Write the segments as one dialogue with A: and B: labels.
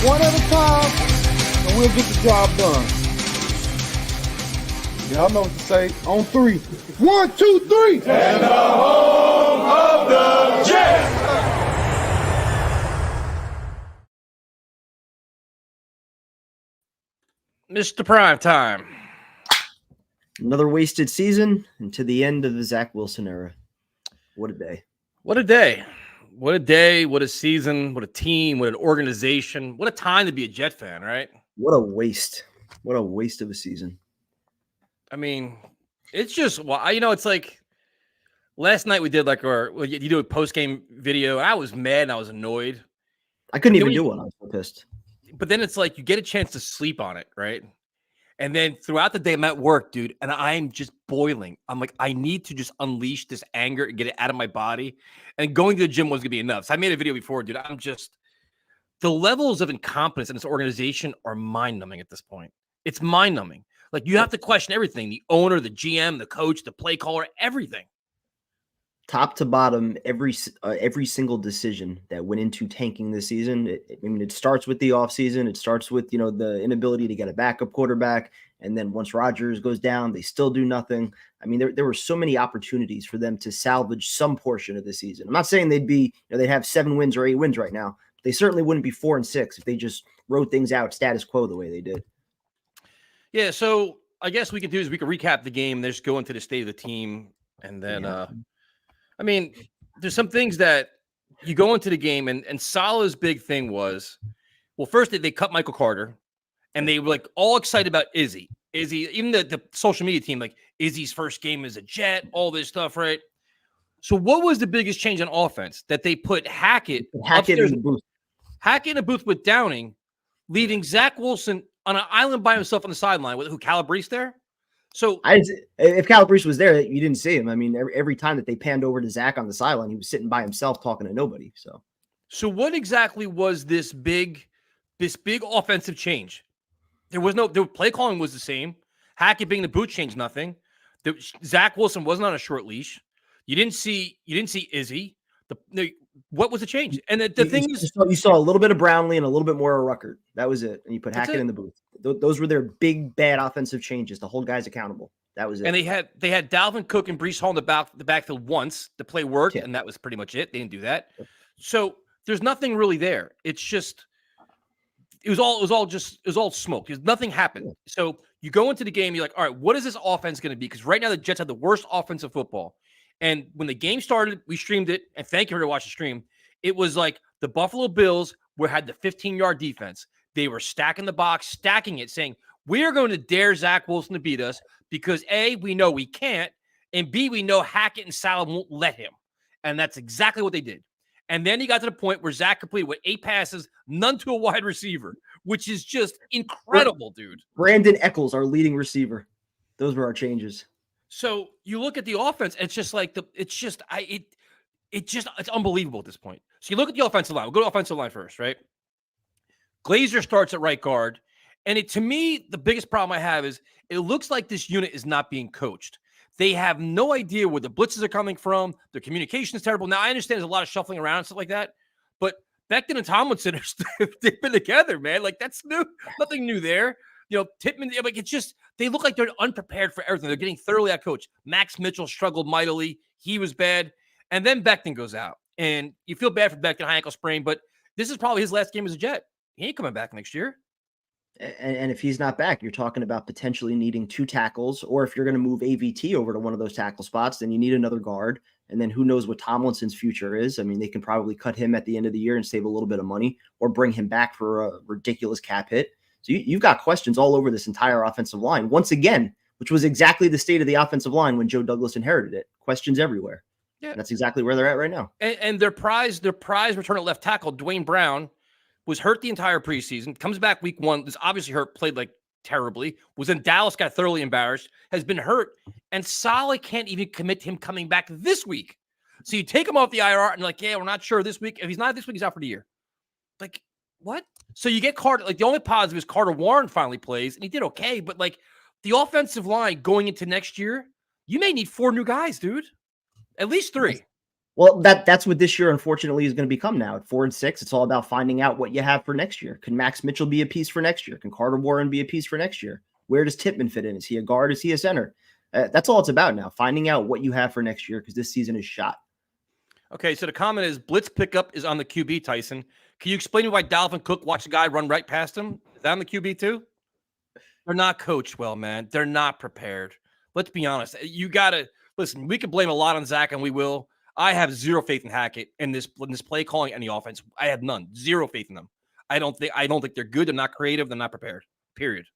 A: One at a time, and we'll get the job done. Y'all know what to say. On three. 1, 2, 3.
B: And the home of the Jets.
C: Mr. Primetime.
D: Another wasted season and to the end of the Zach Wilson era. What a day.
C: What a day. What a day, what a season, what a team, what an organization, what a time to be a Jet fan, right?
D: What a waste. What a waste of a season.
C: I mean, it's just, well, it's like last night we did like you do a post-game video, and I was mad and I was annoyed.
D: I couldn't even do one. I was so pissed.
C: But then it's like you get a chance to sleep on it, right? And then throughout the day, I'm at work, dude, and I'm just boiling. I'm like, I need to just unleash this anger and get it out of my body. And going to the gym wasn't going to be enough. So I made a video before, dude. The levels of incompetence in this organization are mind-numbing at this point. It's mind-numbing. Like, you have to question everything. The owner, the GM, the coach, the play caller, everything.
D: Top to bottom, every single decision that went into tanking this season. It starts with the offseason. It starts with, the inability to get a backup quarterback. And then once Rodgers goes down, they still do nothing. I mean, there were so many opportunities for them to salvage some portion of the season. I'm not saying they'd have 7 wins or 8 wins right now. They certainly wouldn't be 4 and 6 if they just wrote things out status quo the way they did.
C: Yeah, so I guess we can recap the game, then just go into the state of the team, and then I mean, there's some things that you go into the game, and Salah's big thing was, well, first they cut Michael Carter, and they were like all excited about Izzy, even the social media team, like Izzy's first game as a Jet, all this stuff, right? So what was the biggest change on offense? That they put Hackett
D: in the booth.
C: Hackett in the booth with Downing, leaving Zach Wilson on an island by himself on the sideline with Calabrese there. So
D: if Calabrese was there, you didn't see him. I mean, every time that they panned over to Zach on the sideline, he was sitting by himself talking to nobody. So
C: what exactly was this big offensive change? The play calling was the same. Hackett being the boot changed nothing. Zach Wilson wasn't on a short leash. You didn't see Izzy. What was the change? And the thing is,
D: you saw a little bit of Brownlee and a little bit more of Ruckert. That was it. And you put Hackett in the booth. Those were their big bad offensive changes to hold guys accountable. That was it.
C: And they had Dalvin Cook and Breece Hall in the backfield once. The play worked, and that was pretty much it. They didn't do that. So there's nothing really there. It's just it was all smoke. Nothing happened. So you go into the game, you're like, all right, what is this offense going to be? Because right now the Jets have the worst offensive football. And when the game started, we streamed it, and thank you for watching the stream. It was like the Buffalo Bills had the 15-yard defense. They were stacking the box, stacking it, saying, we are going to dare Zach Wilson to beat us because A, we know we can't, and B, we know Hackett and Salah won't let him. And that's exactly what they did. And then he got to the point where Zach completed with 8 passes, none to a wide receiver, which is just incredible, dude. Brandon
D: Eccles, our leading receiver. Those were our changes.
C: So you look at the offense, it's just like it's unbelievable at this point. So you look at the offensive line. We'll go to offensive line first, right? Glazer starts at right guard. And to me, the biggest problem I have is it looks like this unit is not being coached. They have no idea where the blitzes are coming from. Their communication is terrible. Now, I understand there's a lot of shuffling around and stuff like that, but Becton and Tomlinson, they've been together, man. Like, that's new. Nothing new there. Tippmann, like, it's just, they look like they're unprepared for everything. They're getting thoroughly outcoached. Max Mitchell struggled mightily. He was bad. And then Becton goes out. And you feel bad for Becton, high ankle sprain, but this is probably his last game as a Jet. He ain't coming back next year.
D: And if he's not back, you're talking about potentially needing 2 tackles, or if you're going to move AVT over to one of those tackle spots, then you need another guard. And then who knows what Tomlinson's future is. I mean, they can probably cut him at the end of the year and save a little bit of money, or bring him back for a ridiculous cap hit. So you've got questions all over this entire offensive line. Once again, which was exactly the state of the offensive line when Joe Douglas inherited it. Questions everywhere.
C: Yeah.
D: And that's exactly where they're at right now.
C: And their prize return at left tackle, Dwayne Brown, was hurt the entire preseason, comes back week 1, was obviously hurt, played like terribly, was in Dallas, got thoroughly embarrassed, has been hurt, and Saleh can't even commit to him coming back this week. So you take him off the IR and like, yeah, we're not sure this week. If he's not this week, he's out for the year. Like, what? So you get Carter, like the only positive is Carter Warren finally plays, and he did okay, but like the offensive line going into next year, you may need 4 new guys, dude. At least 3.
D: Well, that's what this year, unfortunately, is going to become now. At 4 and 6, it's all about finding out what you have for next year. Can Max Mitchell be a piece for next year? Can Carter Warren be a piece for next year? Where does Tippmann fit in? Is he a guard? Is he a center? That's all it's about now, finding out what you have for next year because this season is shot.
C: Okay, so the comment is blitz pickup is on the QB, Tyson. Can you explain to me why Dalvin Cook watched a guy run right past him? Is that on the QB too? They're not coached well, man. They're not prepared. Let's be honest. You got to – listen, we can blame a lot on Zach, and we will. I have zero faith in Hackett in this play calling any offense. I have none. Zero faith in them. I don't think they're good. They're not creative. They're not prepared. Period.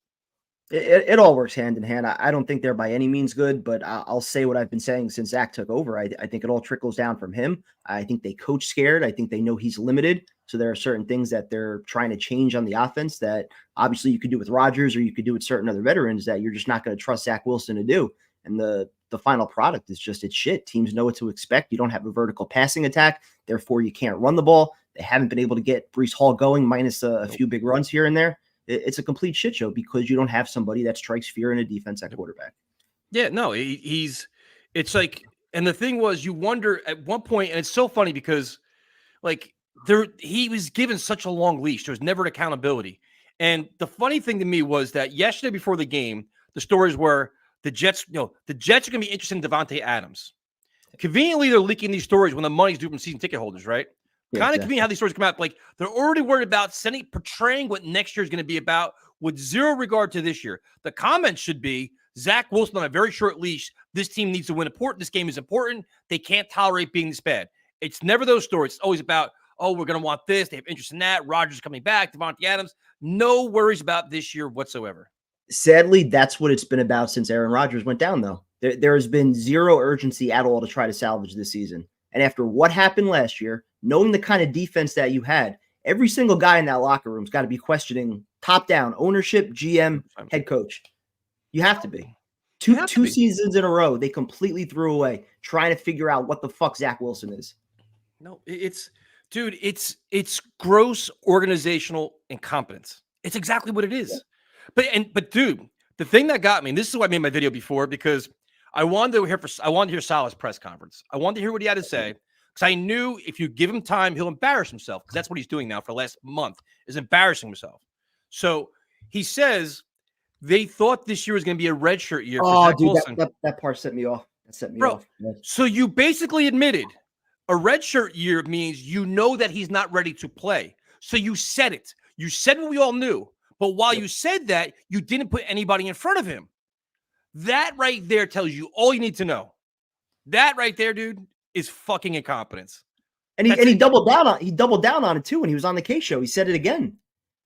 D: It all works hand in hand. I don't think they're by any means good, but I'll say what I've been saying since Zach took over. I think it all trickles down from him. I think they coach scared. I think they know he's limited. So there are certain things that they're trying to change on the offense that obviously you could do with Rodgers or you could do with certain other veterans that you're just not going to trust Zach Wilson to do. And the final product is just, it's shit. Teams know what to expect. You don't have a vertical passing attack. Therefore, you can't run the ball. They haven't been able to get Breece Hall going minus a few big runs here and there. It's a complete shit show because you don't have somebody that strikes fear in a defense at quarterback.
C: Yeah, no, it's like, and the thing was, you wonder at one point, and it's so funny because like he was given such a long leash. There was never accountability. And the funny thing to me was that yesterday before the game, the stories were the Jets are going to be interested in Devontae Adams. Conveniently, they're leaking these stories when the money's due from season ticket holders, right?
D: Yeah,
C: Kind of convenient how these stories come out. Like they're already worried about portraying what next year is going to be about with zero regard to this year. The comment should be Zach Wilson on a very short leash. This team needs to win important. This game is important. They can't tolerate being this bad. It's never those stories. It's always about, oh, we're going to want this. They have interest in that. Rodgers coming back. Devontae Adams. No worries about this year whatsoever.
D: Sadly, that's what it's been about since Aaron Rodgers went down, though. There has been zero urgency at all to try to salvage this season. And after what happened last year, knowing the kind of defense that you had, every single guy in that locker room's got to be questioning top down ownership, GM, head coach. You have to be. Two seasons in a row, they completely threw away trying to figure out what the fuck Zach Wilson is.
C: No, it's gross organizational incompetence. It's exactly what it is. Yeah. But dude, the thing that got me, and this is why I made my video before, because I wanted to hear Saleh's press conference. I wanted to hear what he had to say because I knew if you give him time, he'll embarrass himself because that's what he's doing now for the last month is embarrassing himself. So he says they thought this year was going to be a redshirt year.
D: Oh,
C: Zach
D: dude,
C: Wilson.
D: that part set me off. That set me off.
C: So you basically admitted a redshirt year means you know that he's not ready to play. So you said it. You said what we all knew. But while you said that, you didn't put anybody in front of him. That right there tells you all you need to know. That right there, dude, is fucking incompetence.
D: And he doubled down on it too when he was on the K show. He said it again.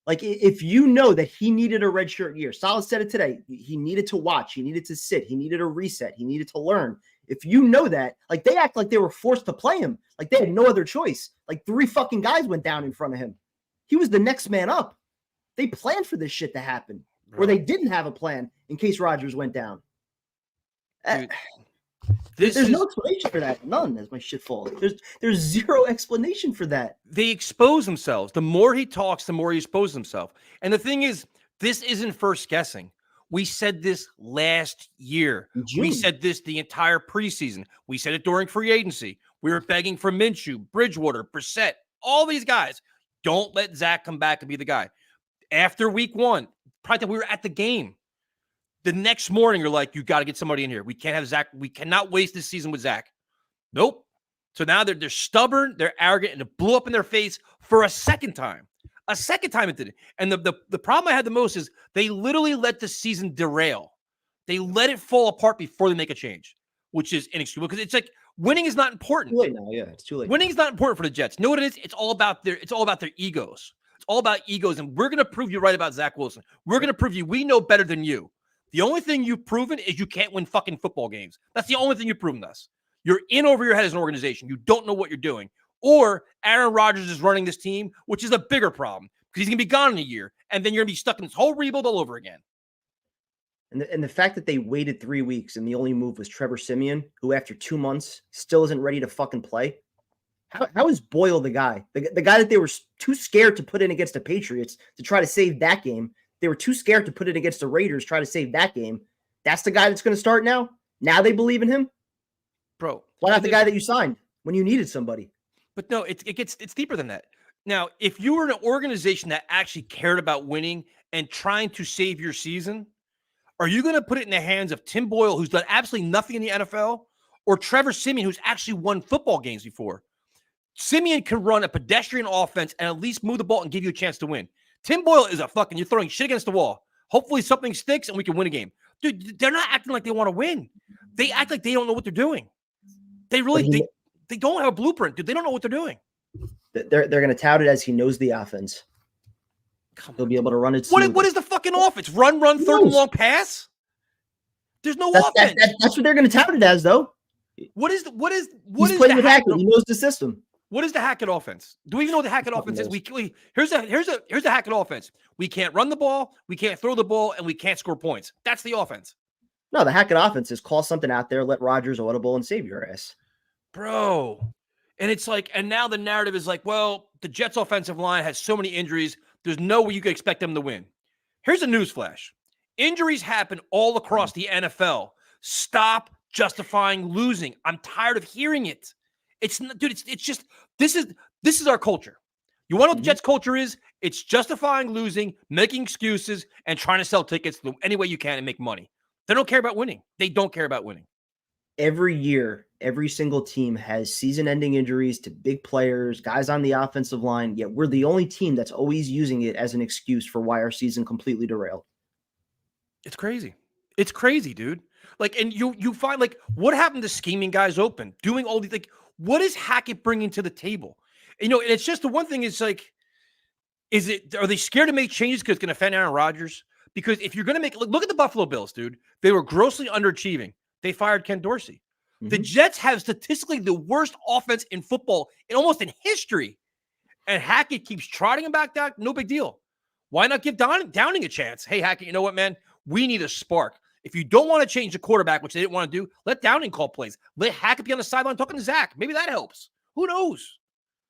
D: Like if you know that he needed a redshirt year, Saleh said it today. He needed to watch. He needed to sit. He needed a reset. He needed to learn. If you know that, like they act like they were forced to play him, like they had no other choice. Like 3 fucking guys went down in front of him. He was the next man up. They planned for this shit to happen, or they didn't have a plan in case Rodgers went down.
C: Dude,
D: there's no explanation for that. None, as my shit falls. There's zero explanation for that.
C: They expose themselves. The more he talks, the more he exposes himself. And the thing is, this isn't first guessing. We said this last year. We said this the entire preseason. We said it during free agency. We were begging for Minshew, Bridgewater, Brissett, all these guys. Don't let Zach come back and be the guy. After week 1, probably we were at the game. The next morning, you're like, you got to get somebody in here. We can't have Zach. We cannot waste this season with Zach. Nope. So now they're stubborn, they're arrogant, and it blew up in their face for a second time. A second time it did it. And the problem I had the most is they literally let the season derail. They let it fall apart before they make a change, which is inexcusable because it's like winning is not important.
D: Too late now, yeah, it's too late.
C: Winning is not important for the Jets. You know what it is? It's all about their egos. It's all about egos, and we're going to prove you right about Zach Wilson. We're going to prove you we know better than you. The only thing you've proven is you can't win fucking football games. That's the only thing you've proven to us. You're in over your head as an organization. You don't know what you're doing. Or Aaron Rodgers is running this team, which is a bigger problem because he's going to be gone in a year. And then you're going to be stuck in this whole rebuild all over again.
D: And the fact that they waited 3 weeks and the only move was Trevor Siemian, who after 2 months still isn't ready to fucking play. How is Boyle the guy? The guy that they were too scared to put in against the Patriots to try to save that game. They were too scared to put it against the Raiders, try to save that game. That's the guy that's going to start now? Now they believe in him?
C: Bro.
D: Why not the guy that you signed when you needed somebody?
C: But no, it's deeper than that. Now, if you were an organization that actually cared about winning and trying to save your season, are you going to put it in the hands of Tim Boyle, who's done absolutely nothing in the NFL, or Trevor Siemian, who's actually won football games before? Siemian can run a pedestrian offense and at least move the ball and give you a chance to win. Tim Boyle is you're throwing shit against the wall. Hopefully something sticks and we can win a game. Dude, they're not acting like they want to win. They act like they don't know what they're doing. They really, they don't have a blueprint, dude. They don't know what they're doing.
D: They're going to tout it as he knows the offense. He'll be able to run it.
C: What is the fucking offense? Run, third and long pass? There's no offense.
D: That's what they're going to tout it as, though.
C: What is
D: He's playing with Hackett. He knows the system.
C: What is the Hackett offense? Do we even know what the Hackett offense is? Here's a Hackett offense. We can't run the ball, we can't throw the ball, and we can't score points. That's the offense.
D: No, the Hackett offense is call something out there, let Rodgers audible, and save your ass.
C: Bro. And it's like, and now the narrative is like, well, the Jets offensive line has so many injuries, there's no way you could expect them to win. Here's a newsflash. Injuries happen all across the NFL. Stop justifying losing. I'm tired of hearing it. It's just this is our culture. You want to know what the Jets culture is? It's justifying losing, making excuses, and trying to sell tickets any way you can and make money. They don't care about winning. They don't care about winning.
D: Every year, every single team has season-ending injuries to big players, guys on the offensive line, yet we're the only team that's always using it as an excuse for why our season completely derailed. It's
C: crazy. It's crazy, dude. Like, and you find, like, what happened to scheming guys open, doing all these, like, what is Hackett bringing to the table? And it's just the one thing is, like, are they scared to make changes because it's going to offend Aaron Rodgers? Because if you're going to look at the Buffalo Bills, dude, they were grossly underachieving. They fired Ken Dorsey. Mm-hmm. The Jets have statistically the worst offense in football almost in history. And Hackett keeps trotting him back down. No big deal. Why not give Downing a chance? Hey, Hackett, you know what, man? We need a spark. If you don't want to change the quarterback, which they didn't want to do, let Downing call plays. Let Hackett be on the sideline talking to Zach. Maybe that helps. Who knows?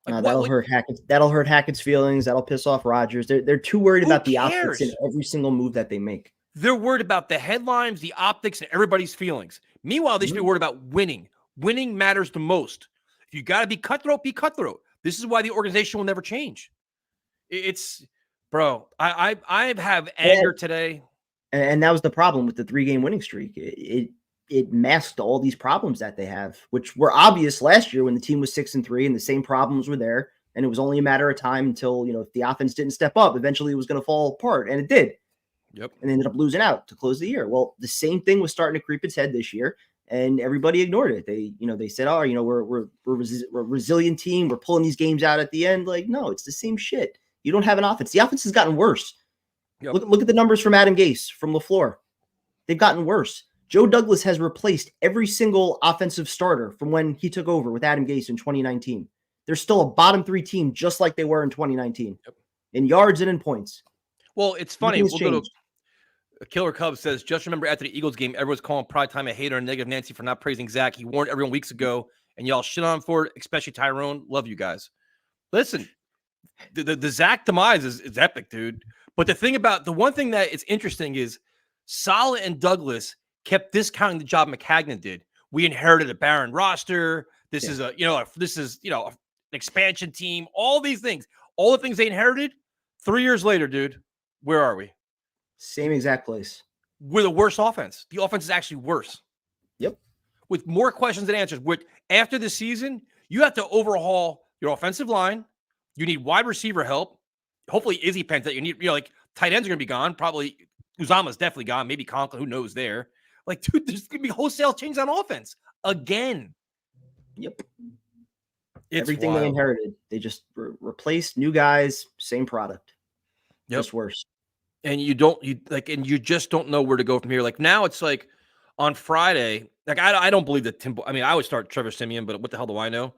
C: Like,
D: that'll hurt Hackett. That'll hurt Hackett's feelings. That'll piss off Rodgers. They're too worried about the optics in every single move that they make.
C: They're worried about the headlines, the optics, and everybody's feelings. Meanwhile, they should be worried about winning. Winning matters the most. If you got to be cutthroat, be cutthroat. This is why the organization will never change. Bro, I have anger today.
D: And that was the problem with the 3-game winning streak. It masked all these problems that they have, which were obvious last year when the team was 6-3 and the same problems were there. And it was only a matter of time until, if the offense didn't step up, eventually it was going to fall apart. And it did.
C: Yep.
D: And ended up losing out to close the year. Well, the same thing was starting to creep its head this year, and everybody ignored it. They said, "Oh, we're a resilient team. We're pulling these games out at the end." Like, no, it's the same shit. You don't have an offense. The offense has gotten worse. Yep. Look at the numbers from Adam Gase, from LaFleur. They've gotten worse. Joe Douglas has replaced every single offensive starter from when he took over with Adam Gase in 2019. They're still a bottom 3 team, just like they were in 2019, in yards and in points.
C: Well, it's funny. We'll go to Killer Cub says, just remember after the Eagles game, everyone's calling Pride Time a hater and negative Nancy for not praising Zach. He warned everyone weeks ago, and y'all shit on him for it, especially Tyrone. Love you guys. Listen, the Zach demise is epic, dude. But the one thing that is interesting is Saleh and Douglas kept discounting the job McCagnon did. We inherited a barren roster. This is an expansion team. All these things, all the things they inherited. 3 years later, dude, where are we?
D: Same exact place.
C: We're the worst offense. The offense is actually worse.
D: Yep. With
C: more questions than answers. After this season, you have to overhaul your offensive line. You need wide receiver help. Hopefully Izzy Pence. You need, like, tight ends are going to be gone. Probably Uzama's definitely gone. Maybe Conklin. Who knows there? Like, dude, there's going to be wholesale change on offense again.
D: Yep.
C: It's
D: everything
C: wild.
D: They inherited. They just replaced new guys, same product.
C: Yep.
D: Just worse.
C: and you just don't know where to go from here. Like now it's like on Friday, like I don't believe that I mean, I would start Trevor Siemian, but what the hell do I know?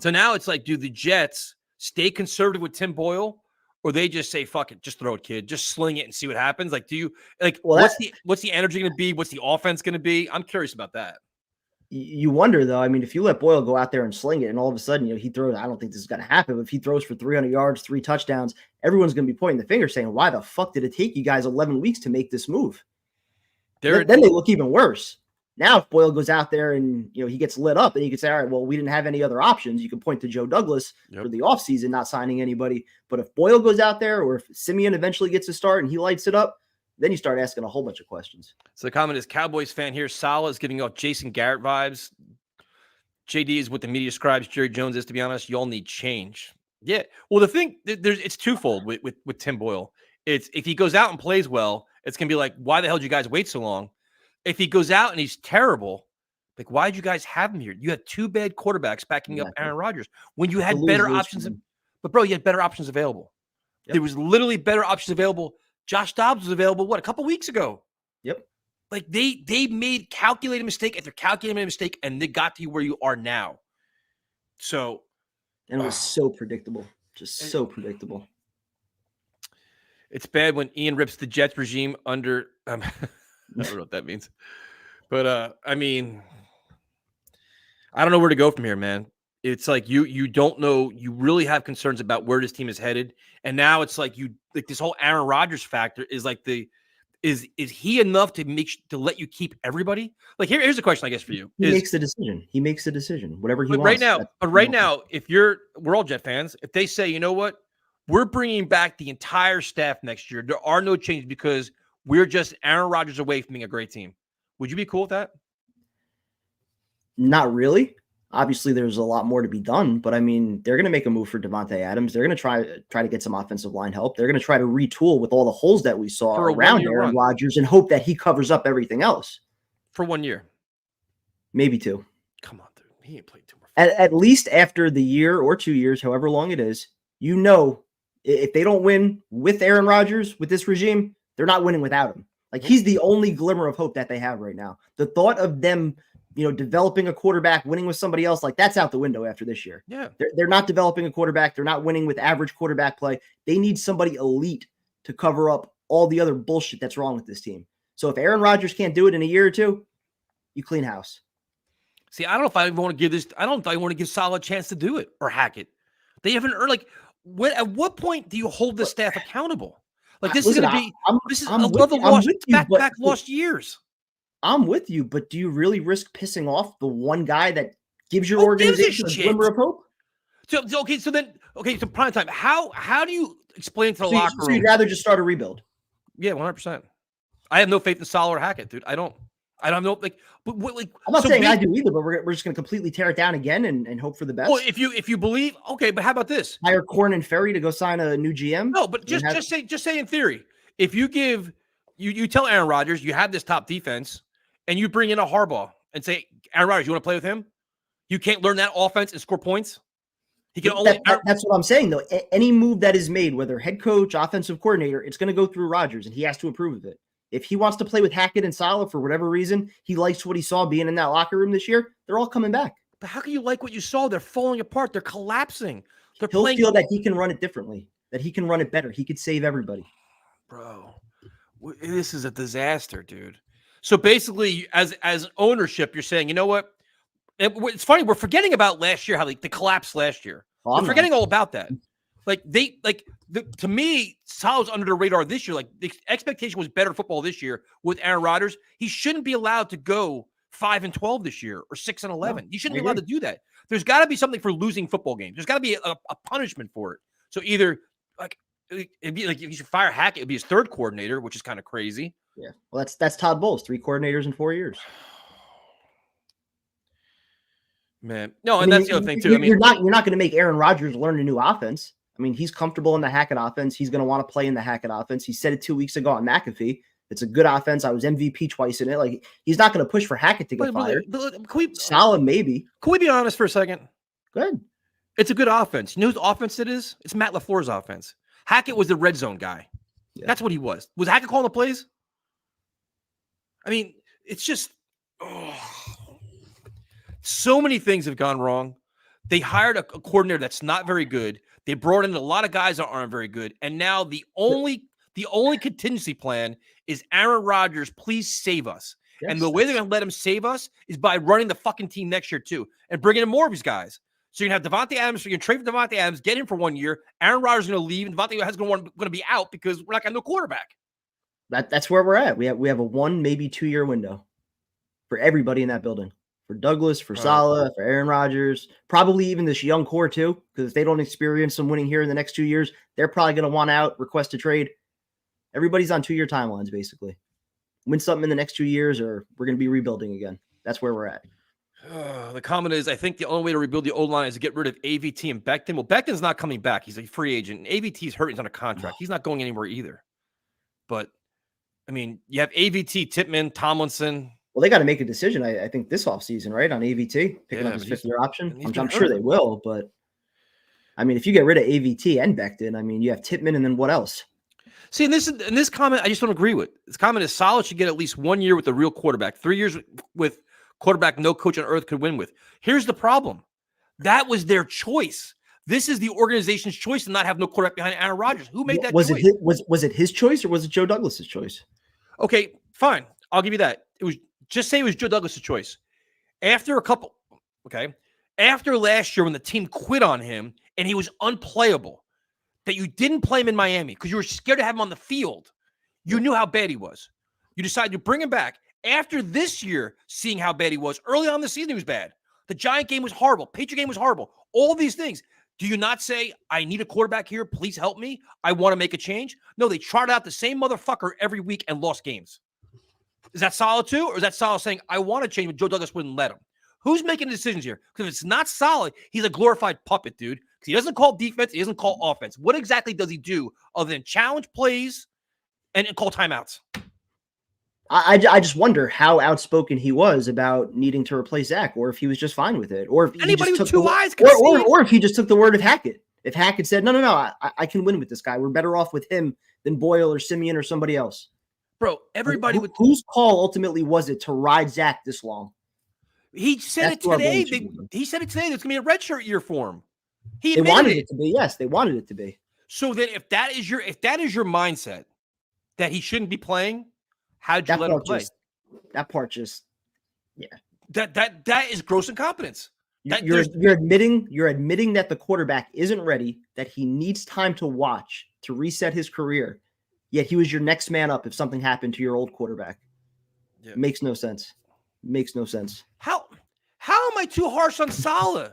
C: So now it's like, do the Jets stay conservative with Tim Boyle, or they just say, fuck it, just throw it, kid, just sling it and see what happens? Like, do you like what's the energy going to be? What's the offense going to be? I'm curious about that.
D: You wonder, though. I mean, if you let Boyle go out there and sling it, and all of a sudden, he throws, I don't think this is going to happen, but if he throws for 300 yards, 3 touchdowns, everyone's going to be pointing the finger saying, why the fuck did it take you guys 11 weeks to make this move? Then they look even worse. Now, if Boyle goes out there and, he gets lit up, then you can say, all right, well, we didn't have any other options. You can point to Joe Douglas for the offseason not signing anybody. But if Boyle goes out there, or if Siemian eventually gets a start and he lights it up, then you start asking a whole bunch of questions. So
C: the comment is, Cowboys fan here, Salah is giving off Jason Garrett vibes. JD is what the media describes Jerry Jones is, to be honest. Y'all need change. Yeah. Well, the thing, it's twofold with Tim Boyle. It's if he goes out and plays well, it's going to be like, why the hell did you guys wait so long? If he goes out and he's terrible, like, why did you guys have him here? You had 2 bad quarterbacks backing up Aaron Rodgers when you had better options. But, bro, you had better options available. Yep. There was literally better options available. Josh Dobbs was available, a couple weeks ago?
D: Yep.
C: Like, they made calculated mistake after calculated mistake, and they got to you where you are now. So.
D: And it was so predictable. Just so predictable.
C: It's bad when Ian rips the Jets regime under I don't know what that means. But, I mean, I don't know where to go from here, man. It's like you don't know. You really have concerns about where this team is headed. And now it's like this whole Aaron Rodgers factor is like is he enough to let you keep everybody? Like here's a question, I guess, for you.
D: He makes the decision. He makes the decision. Whatever he wants.
C: Right now, we're all Jet fans. If they say, you know what, we're bringing back the entire staff next year, there are no changes because we're just Aaron Rodgers away from being a great team. Would you be cool with that?
D: Not really. Obviously, there's a lot more to be done, but I mean, they're going to make a move for Devontae Adams. They're going to try to get some offensive line help. They're going to try to retool with all the holes that we saw around Aaron Rodgers and hope that he covers up everything else.
C: For 1 year.
D: Maybe 2.
C: Come on, dude. He ain't played 2 more.
D: At least after the year or 2 years, however long it is, if they don't win with Aaron Rodgers, with this regime, they're not winning without him. Like, he's the only glimmer of hope that they have right now. The thought of them developing a quarterback, winning with somebody else, like that's out the window after this year.
C: Yeah.
D: They're not developing a quarterback. They're not winning with average quarterback play. They need somebody elite to cover up all the other bullshit that's wrong with this team. So if Aaron Rodgers can't do it in a year or 2, you clean house.
C: See, I don't know if I want to give Salah a chance to do it or Hackett. They haven't earned, like, at what point do you hold the staff accountable? Like, this is going to be another back-to-back lost years.
D: I'm with you, but do you really risk pissing off the one guy that gives your organization a glimmer of hope?
C: So prime time. How do you explain to the locker room?
D: So you'd rather just start a rebuild?
C: Yeah, 100%. I have no faith in Salah or Hackett, dude. I don't know. Like,
D: I'm not saying I do either, but we're just going to completely tear it down again and hope for the best.
C: Well, if you believe, okay, but how about this?
D: Hire Corn and Ferry to go sign a new GM.
C: No, but just say in theory, if you give you tell Aaron Rodgers you have this top defense. And you bring in a Harbaugh and say, Aaron Rodgers, you want to play with him? You can't learn that offense and score points? He can only.
D: That's what I'm saying, though. Any move that is made, whether head coach, offensive coordinator, it's going to go through Rodgers, and he has to approve of it. If he wants to play with Hackett and Salah for whatever reason, he likes what he saw being in that locker room this year, they're all coming back.
C: But how can you like what you saw? They're falling apart. They're collapsing.
D: He'll feel that he can run it differently, that he can run it better. He could save everybody.
C: Bro, this is a disaster, dude. So basically, as ownership, you're saying, you know what? It's funny. We're forgetting about last year, how the collapse last year. We're forgetting all about that. To me, Salah's under the radar this year. Like, the expectation was better football this year with Aaron Rodgers. He shouldn't be allowed to go 5-12 this year or 6-11.
D: No,
C: He shouldn't be allowed to do that. There's got to be something for losing football games. There's got to be a punishment for it. So either it'd be like if you should fire Hackett, it'd be his 3rd coordinator, which is kind of crazy.
D: Yeah, well, that's Todd Bowles, 3 coordinators in 4 years.
C: Man, no, and that's the other thing too.
D: You're not going to make Aaron Rodgers learn a new offense. I mean, he's comfortable in the Hackett offense. He's going to want to play in the Hackett offense. He said it 2 weeks ago on McAfee. It's a good offense. I was MVP twice in it. Like, he's not going to push for Hackett to get fired. Solid, maybe.
C: Can we be honest for a second?
D: Go ahead.
C: It's a good offense. You know whose offense it is? It's Matt LaFleur's offense. Hackett was the red zone guy.
D: Yeah.
C: That's what he was. Was Hackett calling the plays? I mean, it's just so many things have gone wrong. They hired a coordinator that's not very good. They brought in a lot of guys that aren't very good. And now the only contingency plan is Aaron Rodgers, please save us.
D: Yes,
C: and the way they're going to let him save us is by running the fucking team next year too and bringing in more of these guys. So you can have Devontae Adams. So you can trade for Devontae Adams, get him for 1 year. Aaron Rodgers is going to leave, and Devontae is going to be out because we're not going to have no quarterback.
D: That's where we're at. We have a 1, maybe 2 year window for everybody in that building. For Douglas, for Saleh, for Aaron Rodgers, probably even this young core too, because if they don't experience some winning here in the next 2 years, they're probably going to want out, request a trade. Everybody's on 2 year timelines, basically. Win something in the next 2 years, or we're going to be rebuilding again. That's where we're at.
C: The comment is, I think the only way to rebuild the old line is to get rid of AVT and Becton. Well, Becton's not coming back. He's a free agent. And AVT's hurt. He's on a contract. He's not going anywhere either. But, I mean, you have AVT, Tippmann, Tomlinson.
D: Well, they got to make a decision, I think, this offseason, right, on AVT, picking up his 5th-year option. I'm sure they will, but, I mean, if you get rid of AVT and Becton, I mean, you have Tippmann, and then what else?
C: See, in this comment, I just don't agree with. This comment is Saleh should get at least 1 year with a real quarterback. 3 years with quarterback no coach on earth could win with. Here's the problem. That was their choice. This is the organization's choice to not have no quarterback behind Aaron Rodgers. Who made that choice?
D: Was it his choice, or was it Joe Douglas's choice?
C: Okay, fine. I'll give you that. Just say it was Joe Douglas's choice. After last year when the team quit on him and he was unplayable, that you didn't play him in Miami because you were scared to have him on the field. You knew how bad he was. You decided to bring him back. After this year, seeing how bad he was, early on in the season, he was bad. The Giant game was horrible. Patriot game was horrible. All these things. Do you not say, I need a quarterback here. Please help me. I want to make a change. No, they trotted out the same motherfucker every week and lost games. Is that Saleh too? Or is that Saleh saying, I want to change, but Joe Douglas wouldn't let him? Who's making the decisions here? Because if it's not Saleh, he's a glorified puppet, dude. Because he doesn't call defense. He doesn't call offense. What exactly does he do other than challenge plays and call timeouts?
D: I just wonder how outspoken he was about needing to replace Zach, or if he was just fine with it, or if
C: anybody with 2 eyes can
D: or if he just took the word of Hackett. If Hackett said, no, I can win with this guy. We're better off with him than Boyle or Simeon or somebody else.
C: Bro, everybody with
D: whose call ultimately was it to ride Zach this long?
C: He said it today. He said it today. There's gonna be a redshirt year for him.
D: They wanted it to be. Yes, they wanted it to be.
C: So then, if that is your mindset that he shouldn't be playing, how'd you let him play?
D: That part just, yeah.
C: That is gross incompetence.
D: You're admitting that the quarterback isn't ready, that he needs time to watch to reset his career. Yet he was your next man up if something happened to your old quarterback. Yeah. Makes no sense. Makes no sense.
C: How am I too harsh on Saleh?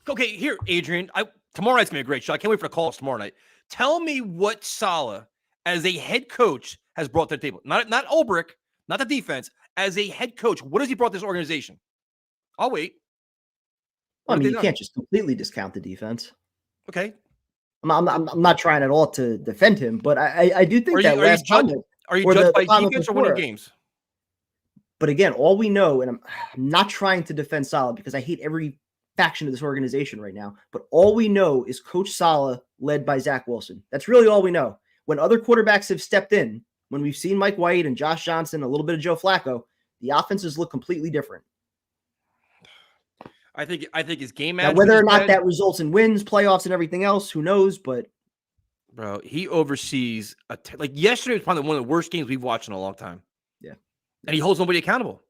C: Okay, here, Adrian. Tomorrow night's gonna be a great show. I can't wait for the calls tomorrow night. Tell me what Saleh, as a head coach, has brought to the table. Not Ulbrich, not the defense. As a head coach, what has he brought to this organization? I'll wait.
D: I mean, you can't just completely discount the defense.
C: Okay.
D: I'm not trying at all to defend him, but I do think that last comment.
C: Are you judged by defense or winning games?
D: But again, all we know, and I'm not trying to defend Saleh because I hate every faction of this organization right now, but all we know is Coach Saleh led by Zach Wilson. That's really all we know. When other quarterbacks have stepped in, when we've seen Mike White and Josh Johnson, a little bit of Joe Flacco, the offenses look completely different.
C: I think his game
D: management. Now, whether or not that results in wins, playoffs, and everything else, who knows? But
C: bro, he oversees like yesterday was probably one of the worst games we've watched in a long time.
D: Yeah,
C: and he holds nobody accountable.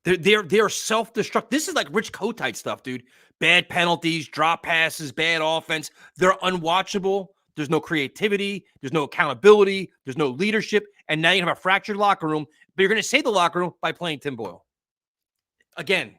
C: They're self-destruct. This is like Rich Kotite stuff, dude. Bad penalties, drop passes, bad offense. They're unwatchable. There's no creativity. There's no accountability. There's no leadership. And now you have a fractured locker room. But you're going to save the locker room by playing Tim Boyle again.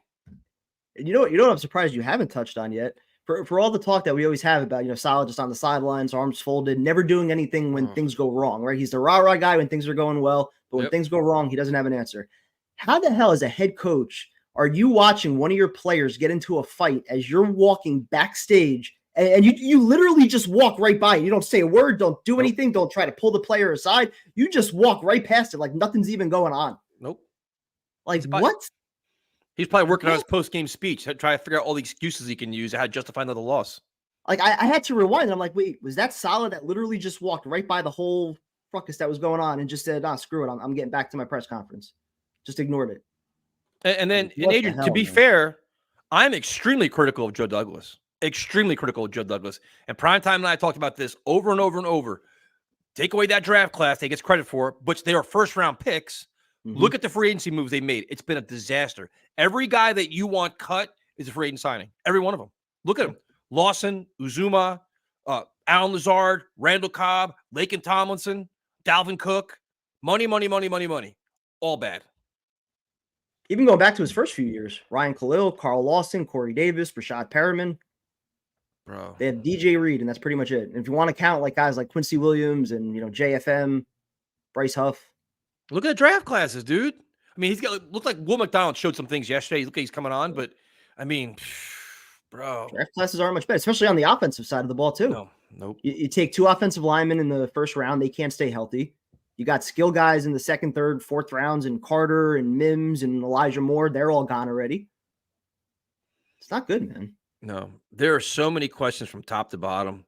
D: You know what I'm surprised you haven't touched on yet? For all the talk that we always have about, Saleh just on the sidelines, arms folded, never doing anything when things go wrong, right? He's the rah-rah guy when things are going well, but when things go wrong, he doesn't have an answer. How the hell, as a head coach, are you watching one of your players get into a fight as you're walking backstage and you literally just walk right by it? You don't say a word, don't do anything, don't try to pull the player aside. You just walk right past it like nothing's even going on.
C: Nope.
D: Like, what?
C: He's probably working on his post-game speech, trying to figure out all the excuses he can use how to justify another loss.
D: Like, I had to rewind. I'm like, wait, was that Saleh that literally just walked right by the whole ruckus that was going on and just said, screw it. I'm getting back to my press conference. Just ignored it.
C: And then,
D: What the
C: Adrian, to
D: hell,
C: be
D: man?
C: fair, I'm extremely critical of Joe Douglas. Extremely critical of Joe Douglas. And Primetime and I talked about this over and over and over. Take away that draft class they gets credit for, but they are first-round picks.
D: Mhm.
C: Look at the free agency moves they made. It's been a disaster. Every guy that you want cut is a free agent signing. Every one of them. Look at them. Lawson, Uzuma, Alan Lazard, Randall Cobb, Laken Tomlinson, Dalvin Cook. Money, money, money, money, money. All bad.
D: Even going back to his first few years, Ryan Khalil, Carl Lawson, Corey Davis, Rashad Perriman.
C: Bro.
D: They have DJ Reed, and that's pretty much it. And if you want to count like guys like Quincy Williams and JFM, Bryce Huff.
C: Look at the draft classes, dude. I mean, looked like Will McDonald showed some things yesterday. Look, he's coming on, but I mean, bro.
D: Draft classes aren't much better, especially on the offensive side of the ball, too.
C: No, nope.
D: You take 2 offensive linemen in the first round, they can't stay healthy. You got skill guys in the second, third, fourth rounds, and Carter and Mims and Elijah Moore. They're all gone already. It's not good, man.
C: No, there are so many questions from top to bottom,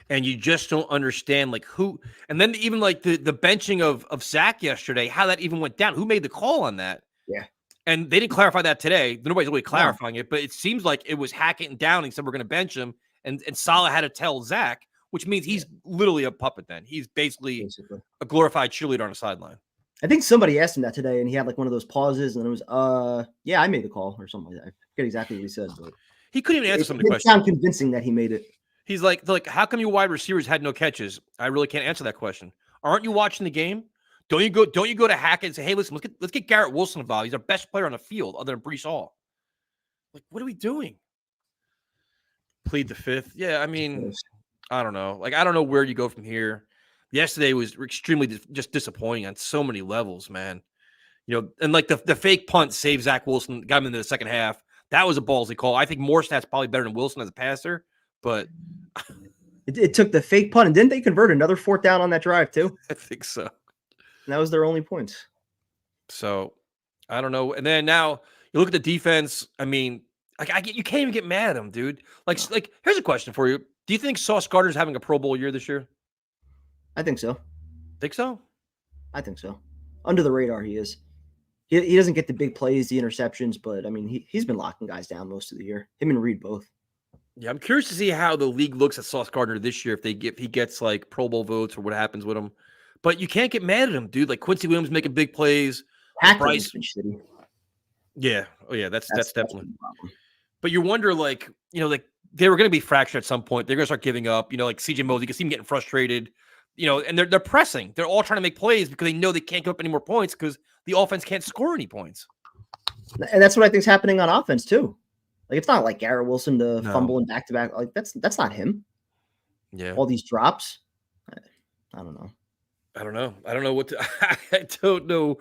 C: and you just don't understand like who. And then even like the benching of Zach yesterday, how that even went down. Who made the call on that?
D: Yeah.
C: And they didn't clarify that today. Nobody's really clarifying it, but it seems like it was Hackett and Downing said we're going to bench him, and Saleh had to tell Zach, which means he's literally a puppet. Then he's basically a glorified cheerleader on a sideline.
D: I think somebody asked him that today, and he had like one of those pauses, and it was, yeah, I made the call or something like that. I forget exactly what he said, but
C: he couldn't even answer some of the
D: it
C: questions.
D: sound convincing that he made it.
C: He's like, how come your wide receivers had no catches? I really can't answer that question. Aren't you watching the game? Don't you go to Hackett and say, hey, listen, let's get Garrett Wilson involved. He's our best player on the field other than Breece Hall. Like, what are we doing? Plead the fifth. Yeah, I mean, I don't know. Like, I don't know where you go from here. Yesterday was extremely just disappointing on so many levels, man. And like the fake punt saved Zach Wilson, got him into the second half. That was a ballsy call. I think Morstat's probably better than Wilson as a passer, but
D: it took the fake punt, and didn't they convert another 4th down on that drive too?
C: I think so.
D: And that was their only points.
C: So I don't know. And then now you look at the defense. I mean, you can't even get mad at them, dude. Like here's a question for you. Do you think Sauce Gardner's having a Pro Bowl year this year?
D: I think so.
C: Think so?
D: I think so. Under the radar, he is. He doesn't get the big plays, the interceptions, but I mean, he's been locking guys down most of the year. Him and Reed both.
C: Yeah, I'm curious to see how the league looks at Sauce Gardner this year if he gets like Pro Bowl votes or what happens with him. But you can't get mad at him, dude. Like Quincy Williams making big plays.
D: Bryce.
C: Yeah. Oh yeah, that's definitely. But you wonder, like they were going to be fractured at some point. They're going to start giving up. Like CJ Mosley, you can see him getting frustrated. And they're pressing. They're all trying to make plays because they know they can't give up any more points because the offense can't score any points.
D: And that's what I think is happening on offense too. Like it's not like Garrett Wilson to fumble and back-to-back. Like that's not him.
C: Yeah.
D: All these drops. I don't know.
C: I don't know what to, I don't know.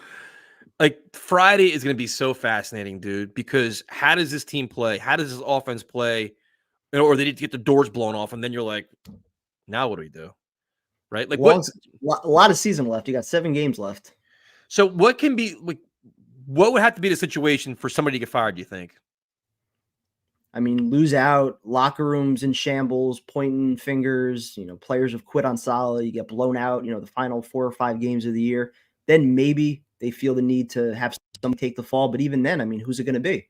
C: Like Friday is going to be so fascinating, dude, because how does this team play? How does this offense play? Or they need to get the doors blown off. And then you're like, now what do we do? Right? Like
D: a lot of season left. You got 7 games left.
C: So what would have to be the situation for somebody to get fired, do you think?
D: I mean, lose out, locker rooms in shambles, pointing fingers, players have quit on Saleh, you get blown out, the final 4 or 5 games of the year. Then maybe they feel the need to have somebody take the fall. But even then, I mean, who's it going to be?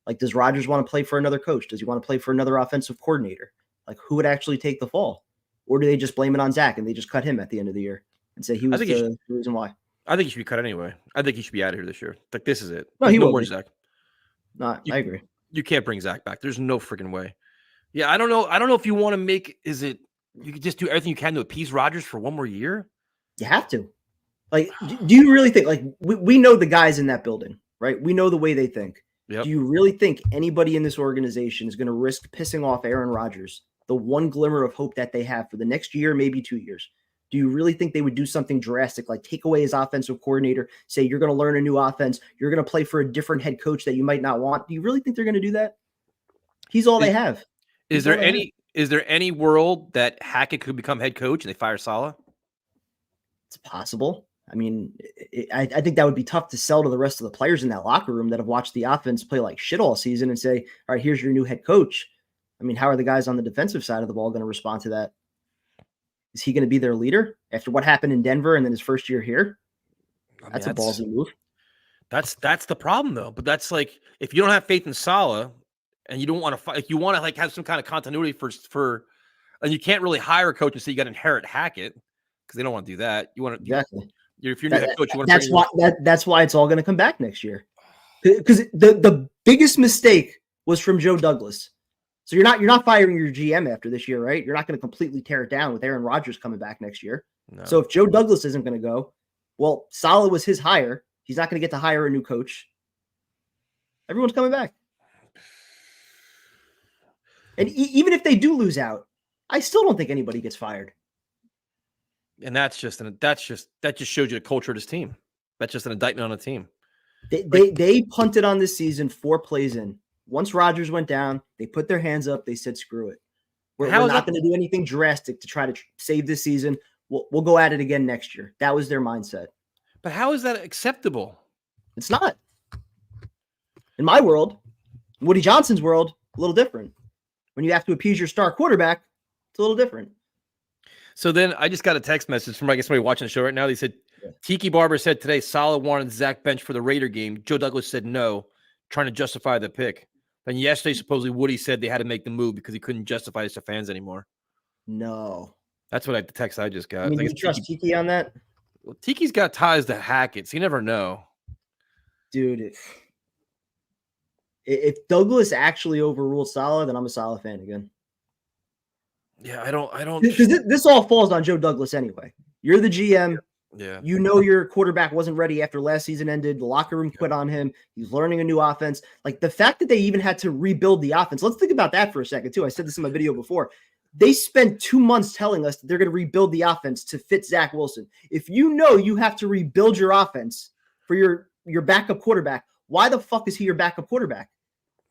D: Like, does Rodgers want to play for another coach? Does he want to play for another offensive coordinator? Like, who would actually take the fall? Or do they just blame it on Zach and they just cut him at the end of the year and say he was the reason why?
C: I think he should be cut anyway. I think he should be out of here this year. Like, this is it.
D: No, he won't
C: more
D: be.
C: Zach.
D: No, I agree.
C: You can't bring Zach back. There's no freaking way. Yeah, I don't know. I don't know if you want to you could just do everything you can to appease Rodgers for one more year?
D: You have to. Like, do you really think, like, we know the guys in that building, right? We know the way they think. Yep. Do you really think anybody in this organization is going to risk pissing off Aaron Rodgers, the one glimmer of hope that they have for the next year, maybe 2 years? Do you really think they would do something drastic, like take away his offensive coordinator, say you're going to learn a new offense, you're going to play for a different head coach that you might not want? Do you really think they're going to do that? He's all they have.
C: Is there any world that Hackett could become head coach and they fire Saleh?
D: It's possible. I mean, I think that would be tough to sell to the rest of the players in that locker room that have watched the offense play like shit all season and say, all right, here's your new head coach. I mean, how are the guys on the defensive side of the ball going to respond to that? Is he going to be their leader after what happened in Denver and then his first year here? That's a ballsy move.
C: That's the problem though. But that's like, if you don't have faith in Saleh and you don't want to fight, like you want to like have some kind of continuity for, and you can't really hire a coach and say you got to inherit Hackett because they don't want to do that. You want to
D: exactly.
C: If you're new head coach, you want
D: to. That's why it's all going to come back next year. Because the biggest mistake was from Joe Douglas. So you're not firing your GM after this year, right? You're not going to completely tear it down with Aaron Rodgers coming back next year. No. So if Joe Douglas isn't going to go, well, Saleh was his hire. He's not going to get to hire a new coach. Everyone's coming back. And even if they do lose out, I still don't think anybody gets fired.
C: And that just shows you the culture of this team. That's just an indictment on the team.
D: They punted on this season 4 plays in. Once Rodgers went down, they put their hands up. They said, screw it. We're not going to do anything drastic to try to save this season. We'll go at it again next year. That was their mindset.
C: But how is that acceptable?
D: It's not. In my world, Woody Johnson's world, a little different. When you have to appease your star quarterback, it's a little different.
C: So then I just got a text message from, I guess, somebody watching the show right now. They said, Tiki Barber said today Saleh wanted Zach bench for the Raider game. Joe Douglas said no, trying to justify the pick. Then yesterday, supposedly Woody said they had to make the move because he couldn't justify this to fans anymore.
D: No.
C: That's what the text I just got.
D: I mean, you trust Tiki on that?
C: Well, Tiki's got ties to Hackett, so you never know.
D: Dude, if Douglas actually overruled Saleh, then I'm a Saleh fan again.
C: Yeah, I don't.
D: Because this all falls on Joe Douglas anyway. You're the GM.
C: Yeah.
D: You know your quarterback wasn't ready after last season ended. The locker room quit on him. He's learning a new offense. Like the fact that they even had to rebuild the offense. Let's think about that for a second, too. I said this in my video before. They spent 2 months telling us that they're going to rebuild the offense to fit Zach Wilson. If you know you have to rebuild your offense for your backup quarterback, why the fuck is he your backup quarterback?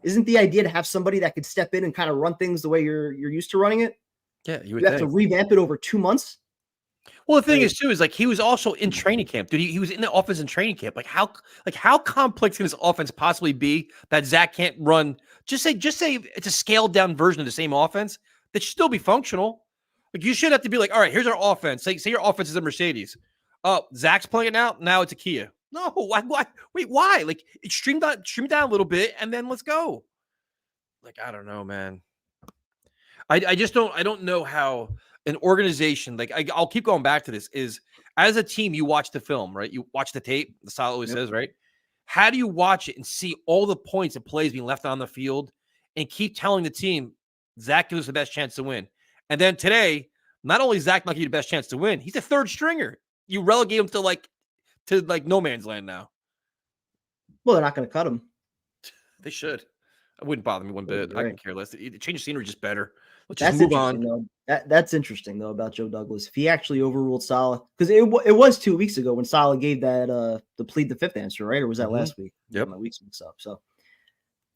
D: Isn't the idea to have somebody that could step in and kind of run things the way you're used to running it?
C: Yeah, you
D: have to revamp it over 2 months.
C: Well, the thing is too is like he was also in training camp, dude. He was in the offense in training camp. Like how complex can this offense possibly be that Zach can't run? Just say it's a scaled down version of the same offense that should still be functional. Like you should have to be like, all right, here's our offense. Say your offense is a Mercedes. Zach's playing it now. Now it's a Kia. No, why? Wait, why? Like it streamed down a little bit, and then let's go. Like I don't know, man. I just don't. I don't know how an organization, like I'll keep going back to this, is as a team, you watch the film, right? You watch the tape, the style always says, right? How do you watch it and see all the points and plays being left on the field and keep telling the team, Zach gives us the best chance to win? And then today, not only is Zach not giving you the best chance to win, he's a third stringer. You relegate him to like no man's land now.
D: Well, they're not going to cut him.
C: They should. It wouldn't bother me one bit.
D: Right.
C: I can care less. Change of scenery is just better. Let's
D: That's
C: just move on.
D: Though. That's interesting, though, about Joe Douglas. If he actually overruled Saleh, because it was 2 weeks ago when Saleh gave that the plead the fifth answer, right? Or was that last week?
C: Yep.
D: My week's mixed up. So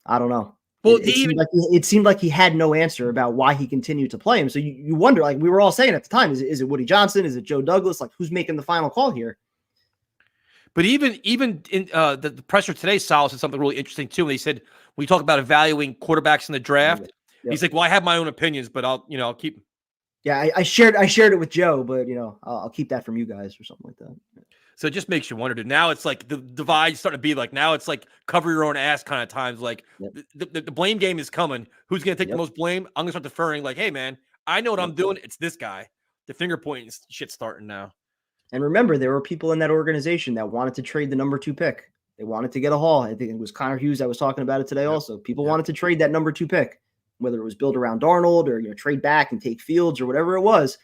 D: I don't know.
C: Well,
D: it seemed like he had no answer about why he continued to play him. So you wonder, like we were all saying at the time, is it Woody Johnson? Is it Joe Douglas? Like who's making the final call here?
C: But even in the presser today, Saleh said something really interesting too. And they said, when you talk about evaluating quarterbacks in the draft, he's like, well, I have my own opinions, but I'll keep.
D: Yeah, I shared it with Joe, but I'll keep that from you guys or something like that.
C: So it just makes you wonder, dude. Now it's like the divide's starting to be like, now it's like cover your own ass kind of times. Like the blame game is coming. Who's going to take the most blame? I'm going to start deferring like, hey, man, I know what I'm doing. It's this guy. The finger pointing shit's starting now.
D: And remember, there were people in that organization that wanted to trade the number 2 pick. They wanted to get a haul. I think it was Connor Hughes that was talking about it today also. People wanted to trade that number 2 pick, whether it was built around Darnold or trade back and take Fields or whatever it was.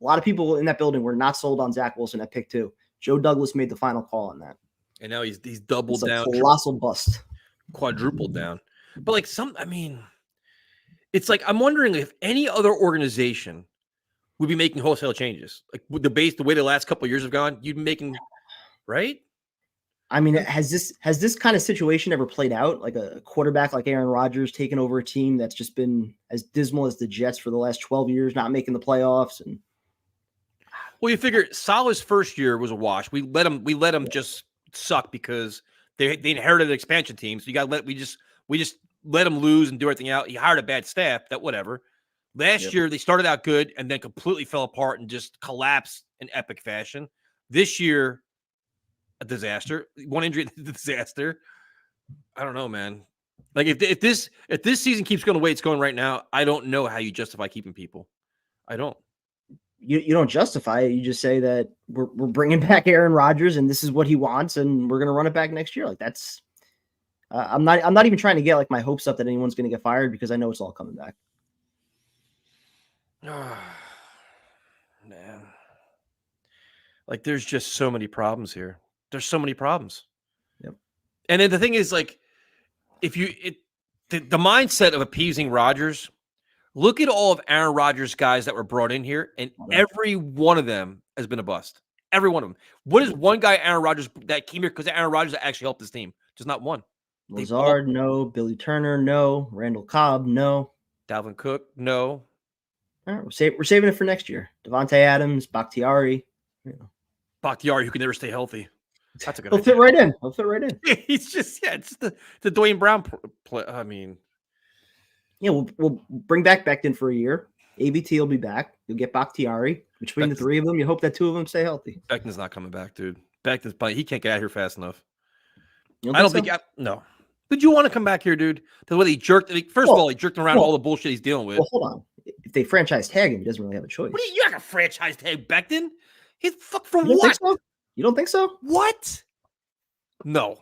D: A lot of people in that building were not sold on Zach Wilson at pick 2. Joe Douglas made the final call on that.
C: And now he's doubled down.
D: Colossal bust.
C: Quadrupled down. But like it's like I'm wondering if any other organization would be making wholesale changes. Like the way the last couple of years have gone, you'd be making, right?
D: I mean, has this kind of situation ever played out? Like a quarterback like Aaron Rodgers taking over a team that's just been as dismal as the Jets for the last 12 years, not making the playoffs. And
C: well, you figure Saleh's first year was a wash. We let him just suck because they inherited an expansion team. So we just let him lose and do everything out. He hired a bad staff. That whatever. Last year, they started out good and then completely fell apart and just collapsed in epic fashion. This year, a disaster. One injury, disaster. I don't know, man. Like if this season keeps going the way it's going right now, I don't know how you justify keeping people. I don't.
D: You don't justify it. You just say that we're bringing back Aaron Rodgers and this is what he wants, and we're going to run it back next year. Like that's. I'm not even trying to get like my hopes up that anyone's going to get fired because I know it's all coming back.
C: Man, like there's just so many problems here. There's so many problems.
D: Yep.
C: And then the thing is, like, if you the mindset of appeasing Rodgers, look at all of Aaron Rodgers' guys that were brought in here, and every one of them has been a bust. Every one of them. What is one guy, Aaron Rodgers, that came here because Aaron Rodgers actually helped this team? Just not one.
D: Lazard, no. Billy Turner, no. Randall Cobb, no.
C: Dalvin Cook, no.
D: All right, we're saving it for next year. Devontae Adams, Bakhtiari.
C: Bakhtiari, who can never stay healthy. That's a good
D: idea. He'll fit right in.
C: He's just, it's the Dwayne Brown play. I mean.
D: Yeah, we'll bring back Becton for a year. ABT will be back. You'll get Bakhtiari. Between the three of them, you hope that two of them stay healthy.
C: Becton's not coming back, dude. Becton's playing. He can't get out here fast enough.
D: I don't think
C: no. Would you want to come back here, dude? The way he jerked. First of all, he jerked around all the bullshit he's dealing with.
D: Well, hold on. If they franchise tag him, he doesn't really have a choice.
C: What are you not gonna franchise tag Becton? He's fuck for
D: what?
C: Think
D: so? You don't think so?
C: What? No.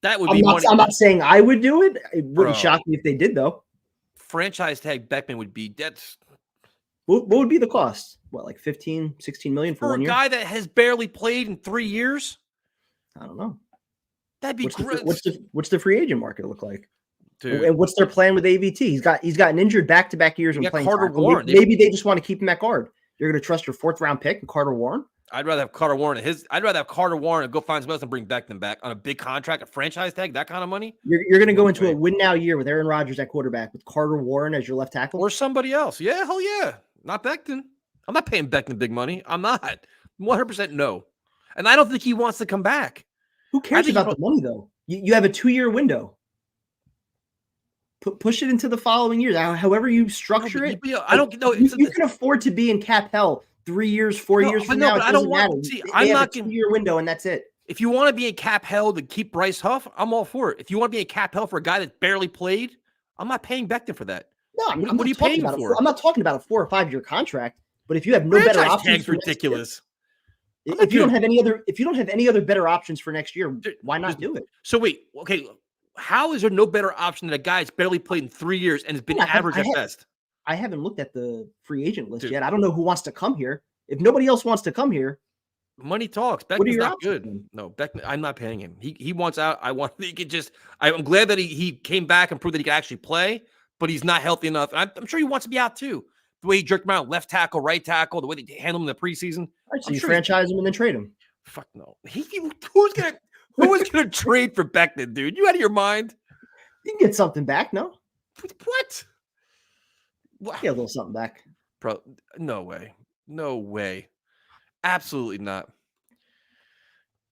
C: That would
D: be. I'm not saying I would do it. It wouldn't shock me if they did, though.
C: Franchise tag Beckman would be that's.
D: What would be the cost? What, like 15, 16 million for 1 year?
C: A guy that has barely played in 3 years?
D: I don't know.
C: That'd be great.
D: What's the free agent market look like?
C: Dude.
D: And what's their plan with AVT? He's gotten injured back-to-back years when playing
C: Carter Warren.
D: Maybe they just want to keep him at guard. You're going to trust your 4th round pick and Carter Warren?
C: I'd rather have Carter Warren and go find somebody else and bring Beckton back on a big contract, a franchise tag, that kind of money.
D: You're going to go into a win now year with Aaron Rodgers at quarterback with Carter Warren as your left tackle?
C: Or somebody else. Yeah, hell yeah. Not Beckton. I'm not paying Beckton big money. I'm not. 100% no. And I don't think he wants to come back.
D: Who cares about the money, though? You have a 2-year window. Push it into the following year. However you structure it.
C: I don't know.
D: You can afford to be in cap hell 3 years, 4 years from now.
C: I don't want. See, I'm not
D: going to 2-year window, and that's it.
C: If you want to be in cap hell to keep Bryce Huff, I'm all for it. If you want to be in cap hell for a guy that barely played, I'm not paying Beckton for that.
D: No, what are you paying for? I'm not talking about a 4 or 5 year contract. But if you have no better options,
C: tag's ridiculous.
D: If you don't have any other better options for next year, why not do it?
C: So wait, okay. How is there no better option than a guy that's barely played in 3 years and has been average at best?
D: I haven't looked at the free agent list yet. I don't know who wants to come here. If nobody else wants to come here,
C: money talks. Beckman's not good. No, Beckman, I'm not paying him. He wants out. I'm glad that he came back and proved that he could actually play, but he's not healthy enough. I'm sure he wants to be out too. The way he jerked him out, left tackle, right tackle, the way they handled him in the preseason.
D: So you franchise him and then trade him.
C: Fuck no. Who's gonna trade for Beckman, dude? You out of your mind?
D: You can get something back, no?
C: What?
D: Get a little something back.
C: Bro, no way. No way. Absolutely not.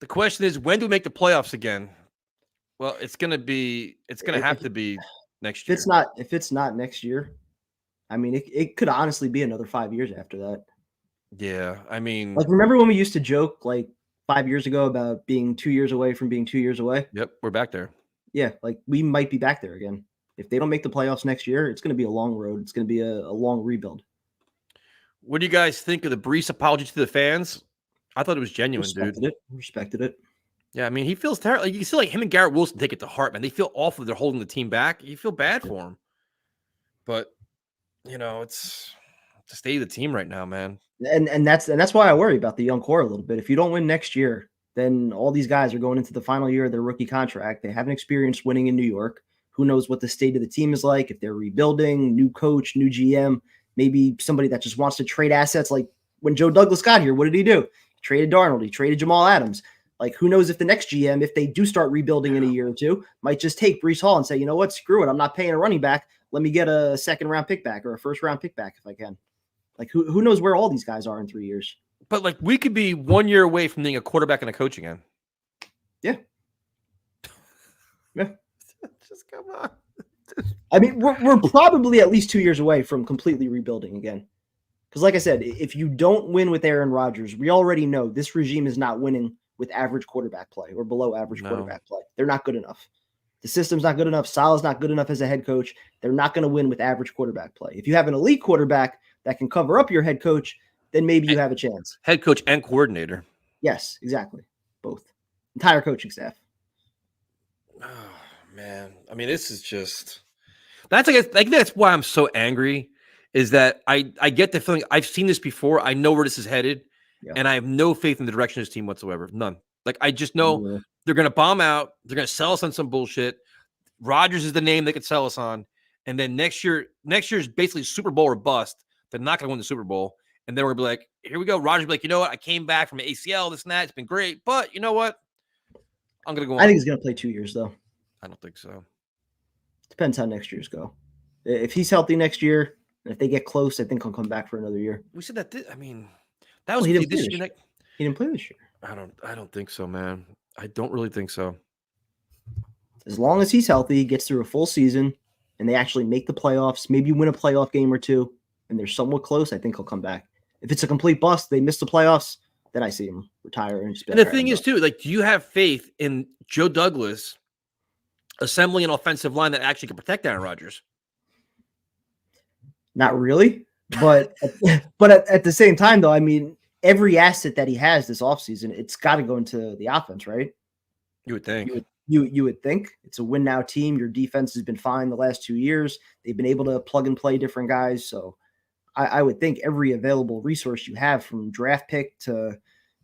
C: The question is, when do we make the playoffs again? Well, it's gonna have to be next year.
D: If it's not next year, I mean, it could honestly be another 5 years after that.
C: Yeah, I mean,
D: like, remember when we used to joke like 5 years ago about being 2 years away from being 2 years away?
C: Yep, we're back there.
D: Yeah, like we might be back there again. If they don't make the playoffs next year, it's going to be a long road. It's going to be a long rebuild.
C: What do you guys think of the Brees apology to the fans? I thought it was genuine,
D: Respected it.
C: Yeah, I mean, he feels terrible. You can see like him and Garrett Wilson take it to heart, man. They feel awful. They're holding the team back. You feel bad for him. But, it's the state of the team right now, man.
D: And that's why I worry about the young core a little bit. If you don't win next year, then all these guys are going into the final year of their rookie contract. They haven't experienced winning in New York. Who knows what the state of the team is like, if they're rebuilding, new coach, new GM, maybe somebody that just wants to trade assets. Like when Joe Douglas got here, what did he do? He traded Darnold. He traded Jamal Adams. Like, who knows if the next GM, if they do start rebuilding in a year or two, might just take Breece Hall and say, you know what, screw it. I'm not paying a running back. Let me get a 2nd-round pick back or a 1st-round pick back if I can. Like, who knows where all these guys are in 3 years?
C: But, like, we could be 1 year away from being a quarterback and a coach again.
D: Yeah.
C: Just come on.
D: I mean, we're probably at least 2 years away from completely rebuilding again. Because like I said, if you don't win with Aaron Rodgers, we already know this regime is not winning with average quarterback play or below average quarterback play. They're not good enough. The system's not good enough. Salah's not good enough as a head coach. They're not going to win with average quarterback play. If you have an elite quarterback that can cover up your head coach, then maybe you have a chance.
C: Head coach and coordinator.
D: Yes, exactly. Both. Entire coaching staff.
C: Oh, man. I mean, this is just – I think that's why I'm so angry is that I get the feeling I've seen this before. I know where this is headed, and I have no faith in the direction of this team whatsoever. None. Like, I just know they're going to bomb out. They're going to sell us on some bullshit. Rodgers is the name they could sell us on. And then next year is basically Super Bowl or bust. They're not going to win the Super Bowl. And then we're going to be like, here we go. Rodgers will be like, you know what? I came back from ACL, this and that. It's been great. But you know what? I'm going to go on.
D: I think he's going to play 2 years, though.
C: I don't think so.
D: Depends how next year's go. If he's healthy next year, if they get close, I think he'll come back for another year.
C: We said that. That was
D: he didn't
C: this
D: play
C: year.
D: He didn't play this year.
C: I don't think so, man. I don't really think so.
D: As long as he's healthy, gets through a full season, and they actually make the playoffs, maybe win a playoff game or two, and they're somewhat close, I think he'll come back. If it's a complete bust, they miss the playoffs, then I see him retire. And
C: the thing is, too, like, do you have faith in Joe Douglas assembling an offensive line that actually can protect Aaron Rodgers?
D: Not really, but at the same time, though, I mean, every asset that he has this offseason, it's got to go into the offense, right?
C: You would think.
D: You would think. It's a win now team. Your defense has been fine the last 2 years. They've been able to plug and play different guys. So I would think every available resource you have, from draft pick to,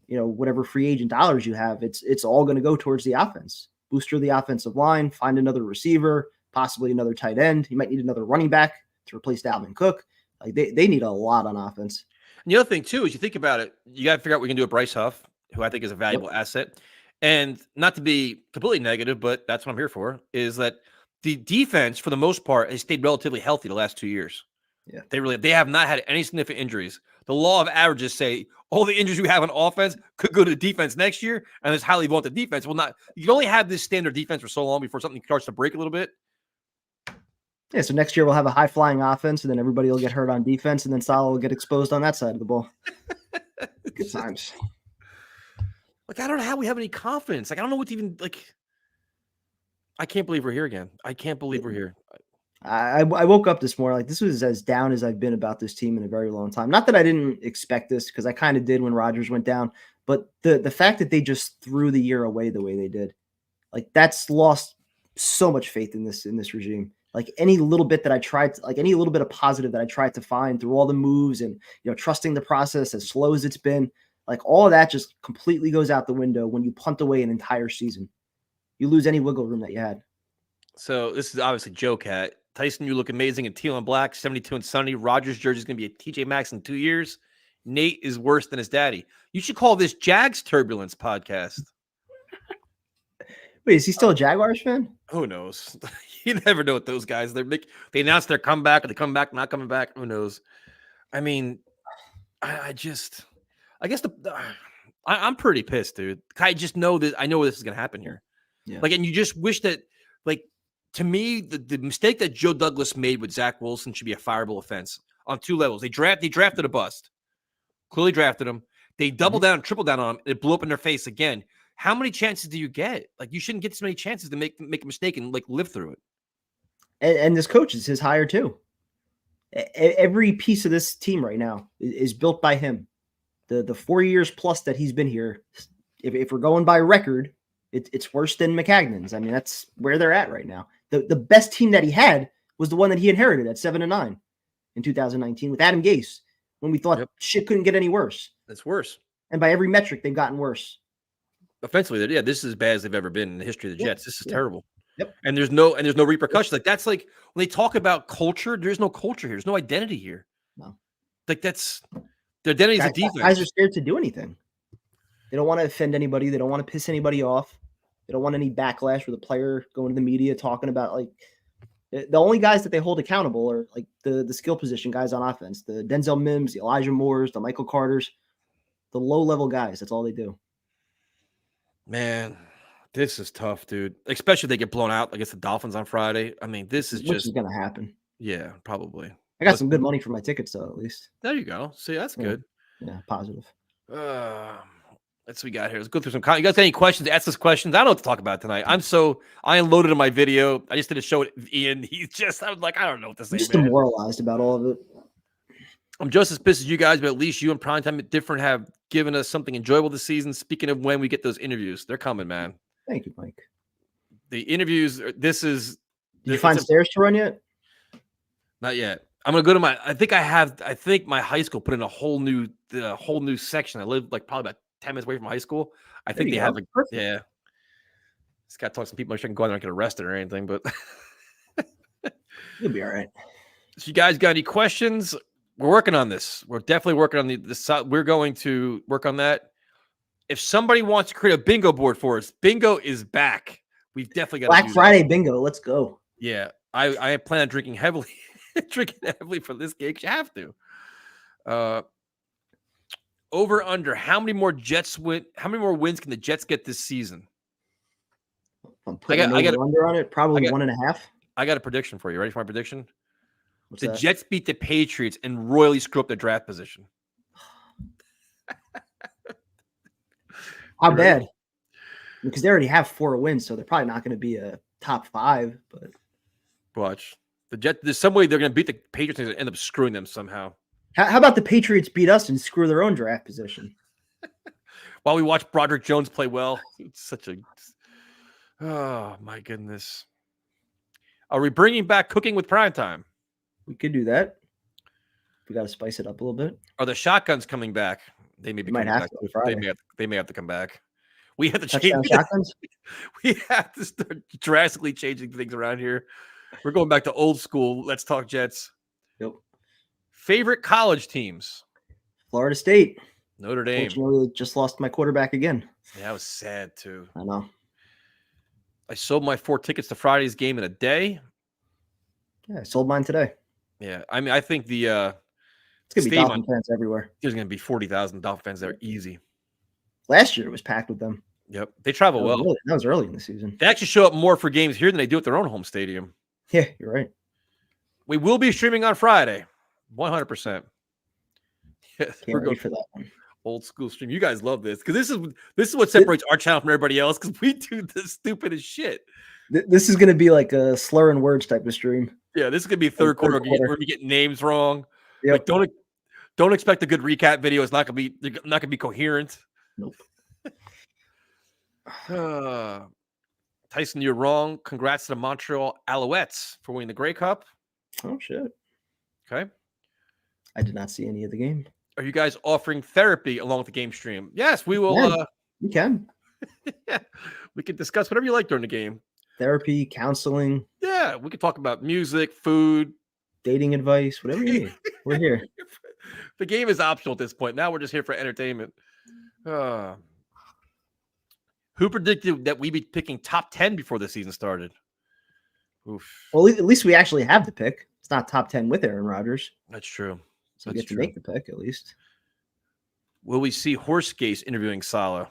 D: whatever free agent dollars you have, it's all going to go towards the offense. Booster the offensive line, find another receiver, possibly another tight end. You might need another running back to replace Dalvin Cook. Like they need a lot on offense.
C: And the other thing, too, is you think about it, you got to figure out what we can do with Bryce Huff, who I think is a valuable asset. And not to be completely negative, but that's what I'm here for, is that the defense, for the most part, has stayed relatively healthy the last 2 years.
D: Yeah.
C: They have not had any significant injuries. The law of averages say all the injuries you have on offense could go to the defense next year, and it's highly vaunted defense. Well, not you can only have this standard defense for so long before something starts to break a little bit.
D: Yeah, so next year we'll have a high-flying offense, and then everybody will get hurt on defense, and then Salah will get exposed on that side of the ball. Good times.
C: Like, I don't know how we have any confidence. Like, I don't know what to even, like, I can't believe we're here again. I can't believe we're here.
D: I woke up this morning, like, this was as down as I've been about this team in a very long time. Not that I didn't expect this, because I kind of did when Rodgers went down, but the fact that they just threw the year away the way they did, like, that's lost so much faith in this regime. Like, any little bit that I tried to, like, any little bit of positive that I tried to find through all the moves and, trusting the process as slow as it's been, like, all of that just completely goes out the window when you punt away an entire season. You lose any wiggle room that you had.
C: So this is obviously Joe Cat. Tyson, you look amazing in teal and black, 72 and sunny. Rodgers jersey is going to be a TJ Maxx in 2 years. Nate is worse than his daddy. You should call this Jags Turbulence podcast.
D: Wait, is he still a Jaguars fan?
C: Who knows? You never know what those guys. They announce their comeback, or they come back, not coming back. Who knows? I mean, I guess I'm pretty pissed, dude. I just know that I know this is going to happen here.
D: Yeah.
C: Like, and you just wish that, like, to me, the mistake that Joe Douglas made with Zach Wilson should be a fireable offense on two levels. They drafted a bust. Clearly drafted him. They doubled down, tripled down on him. It blew up in their face again. How many chances do you get? Like, you shouldn't get so many chances to make a mistake and, like, live through it.
D: And this coach is his hire too. Every piece of this team right now is built by him. The 4 years plus that he's been here, if we're going by record, it's worse than McCagnon's. I mean, that's where they're at right now. The best team that he had was the one that he inherited at 7-9 in 2019 with Adam Gase, when we thought shit couldn't get any worse.
C: It's worse.
D: And by every metric, they've gotten worse.
C: Offensively, this is as bad as they've ever been in the history of the Jets. This is terrible.
D: Yep.
C: And there's no repercussions. Like, that's like when they talk about culture, there's no culture here. There's no identity here.
D: No.
C: Like, that's their identity is a defense.
D: Guys are scared to do anything. They don't want to offend anybody. They don't want to piss anybody off. They don't want any backlash with a player going to the media talking about, like, the only guys that they hold accountable are, like, the skill position guys on offense, the Denzel Mims, the Elijah Moores, the Michael Carters, the low level guys. That's all they do.
C: Man, This is tough, dude. Especially if they get blown out against the Dolphins on Friday. I mean, this is
D: Which
C: just
D: is gonna happen.
C: yeah, probably.
D: I got some good money for my tickets, though. At least.
C: There you go. See, that's good.
D: Yeah, positive.
C: Let's we got here. Let's go through some. You guys got any questions? Ask us questions. I don't know what to talk about tonight. I unloaded in my video. I just did a show with Ian. I was like, I don't know what to say.
D: I'm just
C: man.
D: demoralized about all of it.
C: I'm just as pissed as you guys, but at least you and Primetime at Different have given us something enjoyable this season. Speaking of when we get those interviews, they're coming, man.
D: Thank you, Mike.
C: The interviews. Did
D: you find stairs to run yet?
C: Not yet. I'm gonna go to I think my high school put in a whole new section. I live like probably about 10 minutes away from high school. I think they have yeah. Just gotta talk to some people. I shouldn't go out there and get arrested or anything, but
D: you'll be all right.
C: So you guys got any questions? We're working on this. We're definitely working on the we're going to work on that. If somebody wants to create a bingo board for us, bingo is back. We've definitely got
D: Black Friday bingo. Let's go.
C: Yeah. I plan on drinking heavily for this game. You have to. Over under. How many more wins can the Jets get this season?
D: I'm putting under on it. Probably 1.5.
C: I got a prediction for you. Ready for my prediction?
D: What's
C: the
D: that?
C: Jets beat the Patriots and royally screw up their draft position.
D: How bad? Because they already have 4 wins, so they're probably not going to be a top 5. But
C: watch the Jets. There's some way they're going to beat the Patriots and end up screwing them somehow.
D: How about the Patriots beat us and screw their own draft position?
C: While we watch Broderick Jones play well, it's such a oh my goodness. Are we bringing back cooking with Primetime?
D: We could do that. We got to spice it up a little bit.
C: Are the shotguns coming back? They may be coming back. They may have to come back. We have to change shotguns. We have to start drastically changing things around here. We're going back to old school. Let's talk Jets.
D: Yep.
C: Favorite college teams?
D: Florida State.
C: Notre Dame.
D: Unfortunately, just lost my quarterback again.
C: Yeah, that was sad too.
D: I know.
C: I sold my 4 tickets to Friday's game in a day.
D: Yeah, I sold mine today.
C: Yeah, I mean, I think it's
D: gonna be Dolphin fans everywhere.
C: There's gonna be 40,000 Dolphin fans there, easy.
D: Last year it was packed with them.
C: Yep, they travel well.
D: That was early in the season.
C: They actually show up more for games here than they do at their own home stadium.
D: Yeah, you're right.
C: We will be streaming on Friday, 100%.
D: Can't wait for that one.
C: Old school stream. You guys love this because this is what separates our channel from everybody else because we do the stupidest shit.
D: This is going to be like a slur and words type of stream.
C: Yeah, this is going to be third quarter where we get names wrong.
D: Yep.
C: Like, don't expect a good recap video. It's not going to be coherent.
D: Nope.
C: Tyson, you're wrong. Congrats to the Montreal Alouettes for winning the Grey Cup.
D: Oh shit.
C: Okay.
D: I did not see any of the game.
C: Are you guys offering therapy along with the game stream? Yes, we will.
D: You can.
C: Yeah, we can discuss whatever you like during the game.
D: Therapy, counseling.
C: Yeah, we could talk about music, food,
D: dating advice, whatever you need. We're here.
C: The game is optional at this point. Now we're just here for entertainment. Who predicted that we'd be picking top 10 before the season started? Oof.
D: Well, at least we actually have the pick. It's not top 10 with Aaron Rodgers.
C: That's true.
D: So we get to make the pick at least.
C: Will we see Horse Case interviewing Salah?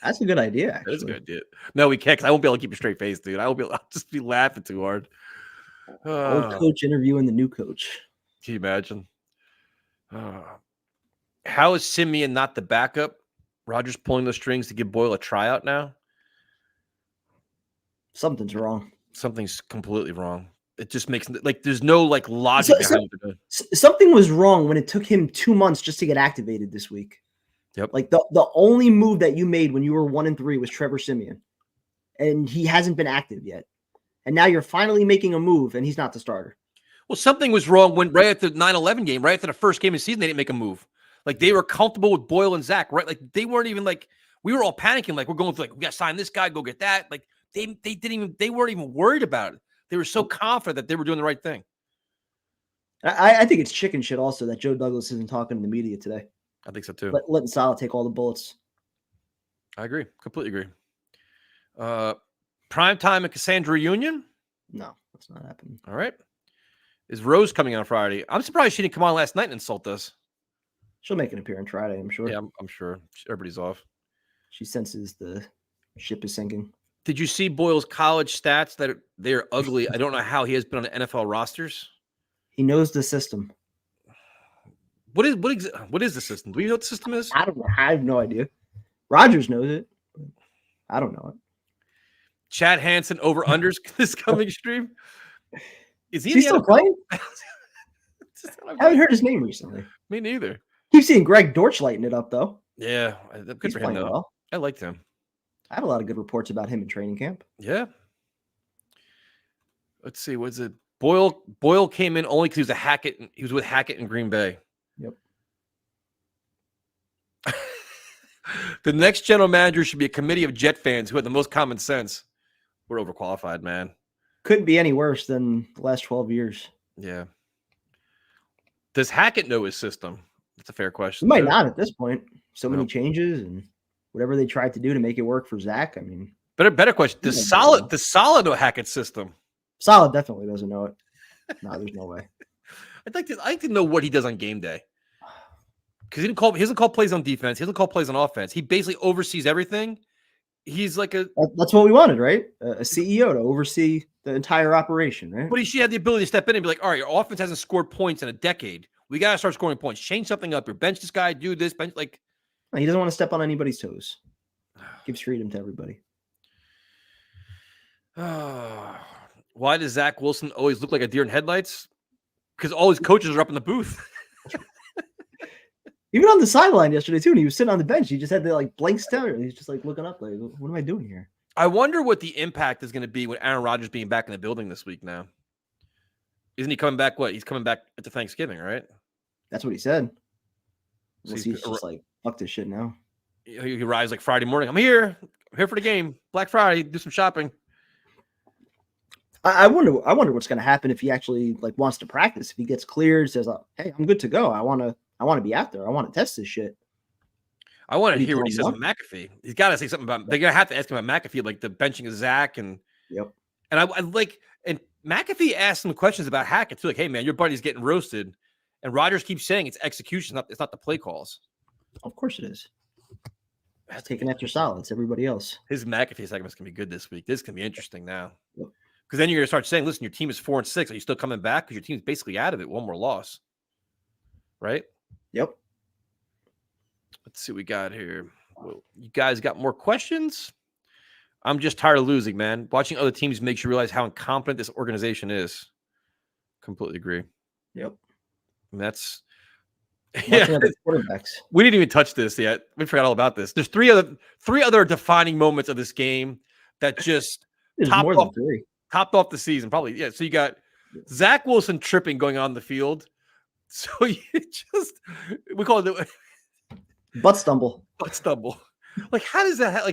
D: That's a good idea, actually.
C: That's a good idea. No, we can't because I won't be able to keep a straight face, dude. I'll just be laughing too hard.
D: Old coach interviewing the new coach.
C: Can you imagine? How is Simeon not the backup? Rodgers pulling the strings to give Boyle a tryout now?
D: Something's wrong.
C: Something's completely wrong. It just makes there's no logic behind it.
D: Something was wrong when it took him 2 months just to get activated this week.
C: Yep.
D: Like the only move that you made when you were 1-3 was Trevor Simeon, and he hasn't been active yet. And now you're finally making a move, and he's not the starter.
C: Well, something was wrong when right at the 9-11 game, right after the first game of the season, they didn't make a move. Like they were comfortable with Boyle and Zach, right? Like they weren't even we were all panicking, we're going through we got to sign this guy, go get that. Like they weren't even worried about it. They were so confident that they were doing the right thing.
D: I think it's chicken shit also that Joe Douglas isn't talking to the media today.
C: I think so too.
D: Letting Salah take all the bullets.
C: I agree. Completely agree. Primetime and Cassandra reunion?
D: No, that's not happening.
C: All right. Is Rose coming on Friday? I'm surprised she didn't come on last night and insult us.
D: She'll make an appearance Friday, I'm sure.
C: Yeah, I'm sure. Everybody's off.
D: She senses the ship is sinking.
C: Did you see Boyle's college stats that they're ugly? I don't know how he has been on the NFL rosters.
D: He knows the system.
C: What is the system? Do you know what the system is?
D: I don't know. I have no idea. Rodgers knows it. I don't know it.
C: Chad Hansen over unders this coming stream. Is he,
D: Is he still playing? I haven't heard his name recently.
C: Me neither.
D: Keep seeing Greg Dortch lighting it up though.
C: Yeah, good
D: He's
C: for him though.
D: well.
C: I liked him.
D: I had a lot of good reports about him in training camp.
C: Yeah. Let's see. Was it Boyle came in only because he was he was with Hackett in Green Bay.
D: Yep.
C: The next general manager should be a committee of Jet fans who had the most common sense. We're overqualified, man.
D: Couldn't be any worse than the last 12 years.
C: Yeah. Does Hackett know his system? That's a fair question.
D: He might not at this point. So many changes and whatever they tried to do to make it work for Zach. I mean,
C: better question. Does Solid know Hackett's system?
D: Solid definitely doesn't know it. No, there's no way.
C: I'd like to know what he does on game day. Because he doesn't call plays on defense. He doesn't call plays on offense. He basically oversees everything. He's like
D: that's what we wanted, right? A CEO to oversee the entire operation, right?
C: But he should have the ability to step in and be like, all right, your offense hasn't scored points in a decade. We got to start scoring points. Change something up. Your bench this guy, do this, bench like.
D: He doesn't want to step on anybody's toes. Gives freedom to everybody.
C: Why does Zach Wilson always look like a deer in headlights? Because all his coaches are up in the booth.
D: Even on the sideline yesterday, too, and he was sitting on the bench. He just had the blank stare. He's just looking up like, what am I doing here?
C: I wonder what the impact is going to be with Aaron Rodgers being back in the building this week now. Isn't he coming back? He's coming back at the Thanksgiving, right?
D: That's what he said.
C: So
D: he's just fuck this shit now.
C: He arrives like Friday morning. I'm here for the game. Black Friday, do some shopping.
D: I wonder what's going to happen if he actually wants to practice. If he gets cleared, says, "Hey, I'm good to go. I want to be out there. I want to test this shit."
C: I want to hear what he says about McAfee. He's got to say something about. They're gonna have to ask him about McAfee, like the benching of Zach and.
D: Yep.
C: And I like, and McAfee asked some questions about Hackett too, like, "Hey man, your buddy's getting roasted," and Rodgers keeps saying it's execution, it's not the play calls.
D: Of course it is. That's taking after Solids. Everybody else.
C: His McAfee segment's gonna be good this week. This is gonna be interesting now.
D: Yep.
C: Because then you're going to start saying, listen, your team is 4-6. Are you still coming back? Because your team's basically out of it. One more loss. Right?
D: Yep.
C: Let's see what we got here. Well, you guys got more questions? I'm just tired of losing, man. Watching other teams makes you realize how incompetent this organization is. Completely agree.
D: Yep.
C: And that's...
D: quarterbacks.
C: We didn't even touch this yet. We forgot all about this. There's three other defining moments of this game that just... topped off the season, probably. Yeah. So you got Zach Wilson tripping going on the field. So you we call it
D: butt stumble.
C: Butt stumble. Like, how does that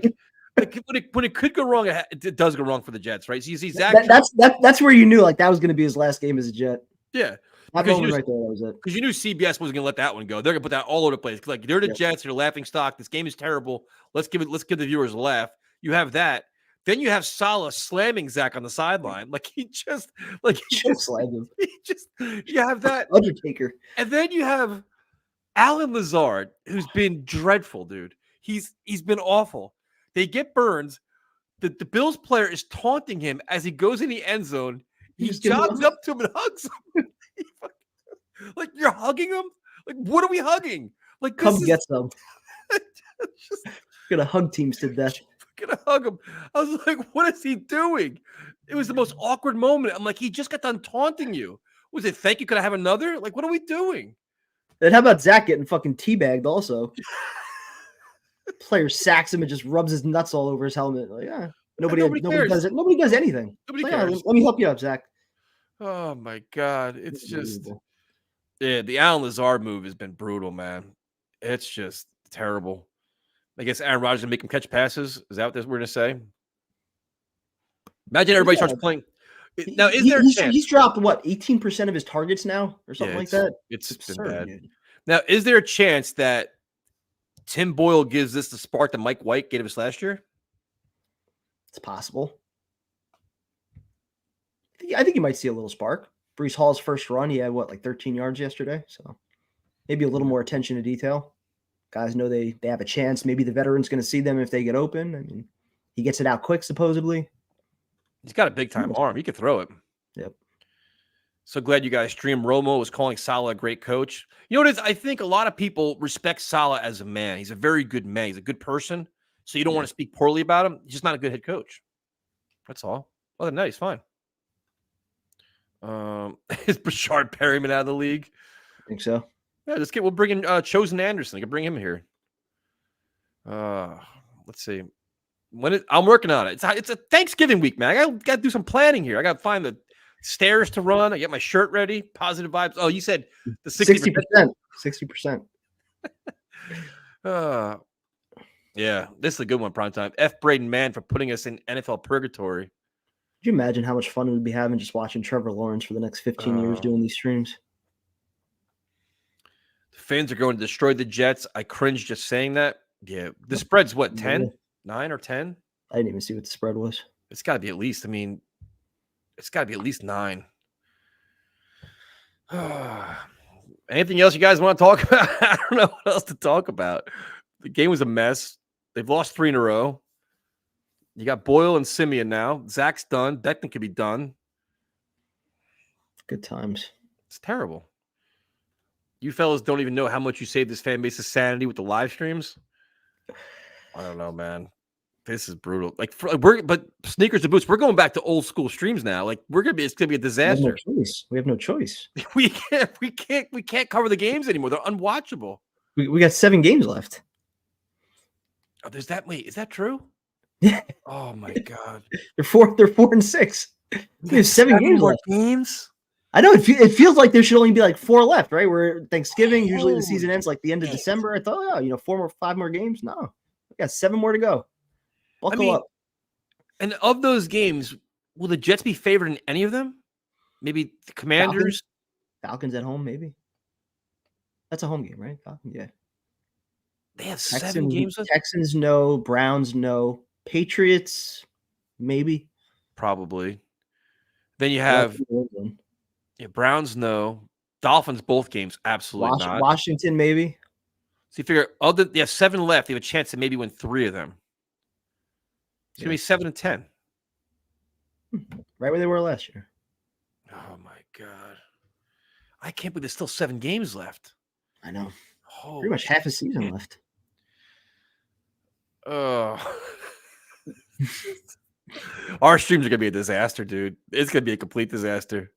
C: when it could go wrong, it does go wrong for the Jets, right? So you see Zach.
D: That's where you knew that was going to be his last game as a Jet.
C: Yeah.
D: That moment right there, that was it.
C: Because you knew CBS wasn't going to let that one go. They're going to put that all over the place. Like, they're the Jets. They're laughing stock. This game is terrible. Let's give the viewers a laugh. You have that. Then you have Salah slamming Zach on the sideline. You have that
D: Undertaker.
C: And then you have Alan Lazard, who's been dreadful, dude. He's been awful. They get Burns. The Bills player is taunting him as he goes in the end zone. He jogs up to him and hugs him. You're hugging him? What are we hugging?
D: Come get some. Gonna hug teams to death.
C: Gonna hug him. I was like, what is he doing? It was the most awkward moment. I'm like, he just got done taunting you. Was it thank you? Could I have another? What are we doing?
D: And how about Zach getting fucking teabagged also? Player sacks him and just rubs his nuts all over his helmet. Nobody does it. Nobody does anything.
C: Nobody cares.
D: Let me help you out, Zach.
C: Oh my God. It's just the Alan Lazard move has been brutal, man. It's just terrible. I guess Aaron Rodgers to make him catch passes. Is that what we're going to say? Imagine everybody starts playing. Now, is there a chance?
D: He's dropped, 18% of his targets now or something like that?
C: It's been bad. Dude. Now, is there a chance that Tim Boyle gives this the spark that Mike White gave us last year?
D: It's possible. I think you might see a little spark. Breece Hall's first run, he had 13 yards yesterday. So maybe a little more attention to detail. Guys know they have a chance. Maybe the veteran's going to see them if they get open. I mean, He gets it out quick, supposedly.
C: He's got a big time arm. He could throw it.
D: Yep.
C: So glad you guys streamed. Romo was calling Saleh a great coach. You know what it is? I think a lot of people respect Saleh as a man. He's a very good man. He's a good person. So you don't want to speak poorly about him. He's just not a good head coach. That's all. Other than that, he's fine. Is Brashard Perryman out of the league?
D: I think so.
C: Yeah, we'll bring in Chosen Anderson. I can bring him here. Let's see. I'm working on it. It's a Thanksgiving week, man. I got to do some planning here. I got to find the stairs to run. I get my shirt ready. Positive vibes. Oh, you said the 60%.
D: 60%.
C: Yeah, this is a good one, primetime. F. Braden Mann for putting us in NFL purgatory.
D: Could you imagine how much fun we'd be having just watching Trevor Lawrence for the next 15 years doing these streams?
C: The Finns are going to destroy the Jets. I cringe just saying that. Yeah, the spread's what, 10? 9 or 10?
D: I didn't even see what the spread was.
C: It's got to be at least, it's got to be at least 9. Anything else you guys want to talk about? I don't know what else to talk about. The game was a mess. They've lost 3 in a row. You got Boyle and Simeon now. Zach's done. Beckton could be done.
D: Good times.
C: It's terrible. You fellas don't even know how much you saved this fan base's sanity with the live streams. I don't know, man. This is brutal. But sneakers and boots, we're going back to old school streams now. It's gonna be a disaster.
D: We have no choice.
C: We can't cover the games anymore. They're unwatchable.
D: We got 7 games left.
C: Oh, there's that. Wait, is that true?
D: Yeah.
C: Oh my God.
D: They're 4 and 6. We have 7 games left.
C: Games.
D: I know it feels like there should only be 4 left, right? Where Thanksgiving, usually the season ends the end of December. I thought, 5 more games. No, we got 7 more to go. Buckle up.
C: And of those games, will the Jets be favored in any of them? Maybe the Commanders?
D: Falcons at home, maybe. That's a home game, right? Falcons, yeah.
C: They have 7 games.
D: Texans, no. Browns, no. Patriots, maybe.
C: Probably. Then you have Browns, no. Dolphins, both games, absolutely not.
D: Washington, maybe.
C: So you figure, they have 7 left. They have a chance to maybe win 3 of them. It's going to be 7 and 10.
D: Right where they were last year.
C: Oh, my God. I can't believe there's still 7 games left.
D: I know. Pretty much half a season left.
C: Our streams are going to be a disaster, dude. It's going to be a complete disaster.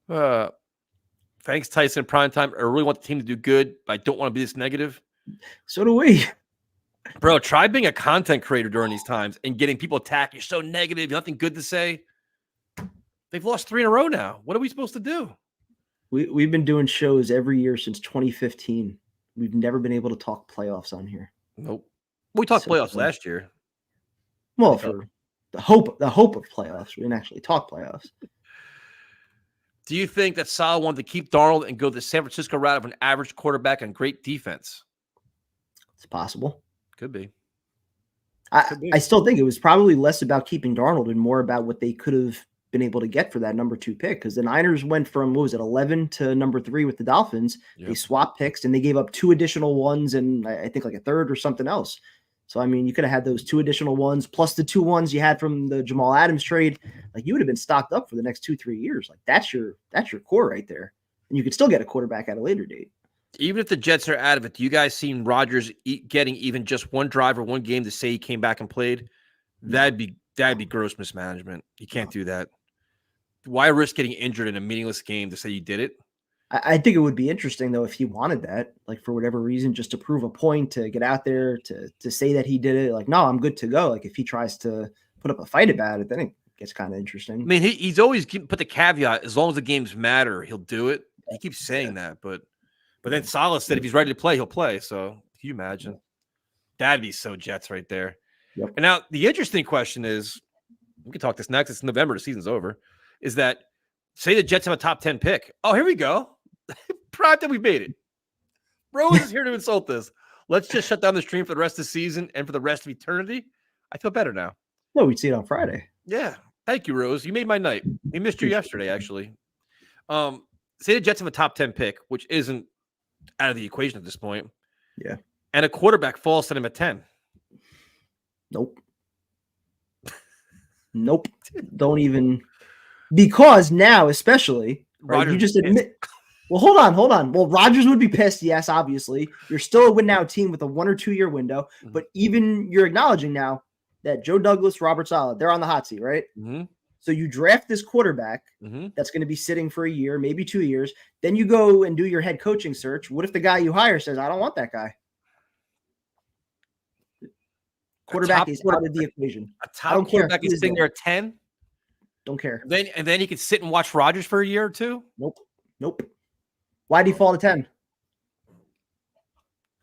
C: Thanks, Tyson. Primetime. I really want the team to do good, but I don't want to be this negative.
D: So do we.
C: Bro, try being a content creator during these times and getting people attacked. You're so negative. Nothing good to say. They've lost 3 in a row now. What are we supposed to do?
D: We've been doing shows every year since 2015. We've never been able to talk playoffs on here.
C: Nope. We talked playoffs last year.
D: Well, for the hope of playoffs. We didn't actually talk playoffs.
C: Do you think that Saleh wanted to keep Darnold and go the San Francisco route of an average quarterback and great defense?
D: It's possible.
C: Could be.
D: I still think it was probably less about keeping Darnold and more about what they could have been able to get for that number 2 pick, because the Niners went from 11 to number 3 with the Dolphins. Yep. They swapped picks and they gave up 2 additional ones and I think a third or something else. So you could have had those 2 additional ones plus the 2 ones you had from the Jamal Adams trade. You would have been stocked up for the next 2-3 years. That's your core right there, and you could still get a quarterback at a later date.
C: Even if the Jets are out of it, do you guys seen Rodgers getting even just 1 drive or 1 game to say he came back and played? That'd be gross mismanagement. You can't do that. Why risk getting injured in a meaningless game to say you did it?
D: I think it would be interesting, though, if he wanted that, for whatever reason, just to prove a point, to get out there, to say that he did it. No, I'm good to go. If he tries to put up a fight about it, then it gets kind of interesting.
C: He's always put the caveat, as long as the games matter, he'll do it. He keeps saying that, but then Saleh said if he's ready to play, he'll play. So can you imagine? That'd be so Jets right there.
D: Yep.
C: And now the interesting question is, we can talk this next. It's November. The season's over. Is that say the Jets have a top 10 pick? Oh, here we go. Proud that we made it. Rose is here to insult this. Let's just shut down the stream for the rest of the season and for the rest of eternity. I feel better now.
D: No, we'd see it on Friday.
C: Yeah. Thank you, Rose. You made my night. We missed you yesterday, actually. Say the Jets have a top 10 pick, which isn't out of the equation at this point.
D: Yeah.
C: And a quarterback falls to them at 10.
D: Nope. Nope. Don't even. Because now, especially, right,
C: Rodgers
D: you just
C: is
D: admit. Well, hold on. Well, Rodgers would be pissed. Yes, obviously. You're still a win now team with a 1 or 2 year window.
C: Mhm.
D: But even you're acknowledging now that Joe Douglas, Robert Saleh, they're on the hot seat, right?
C: Mm-hmm.
D: So you draft this quarterback that's going to be sitting for a year, maybe 2 years. Then you go and do your head coaching search. What if the guy you hire says, I don't want that guy? Quarterback is out of the equation.
C: A top quarterback is sitting there at 10?
D: Don't care.
C: And then he could sit and watch Rodgers for a year or two?
D: Nope. Why did he fall to 10?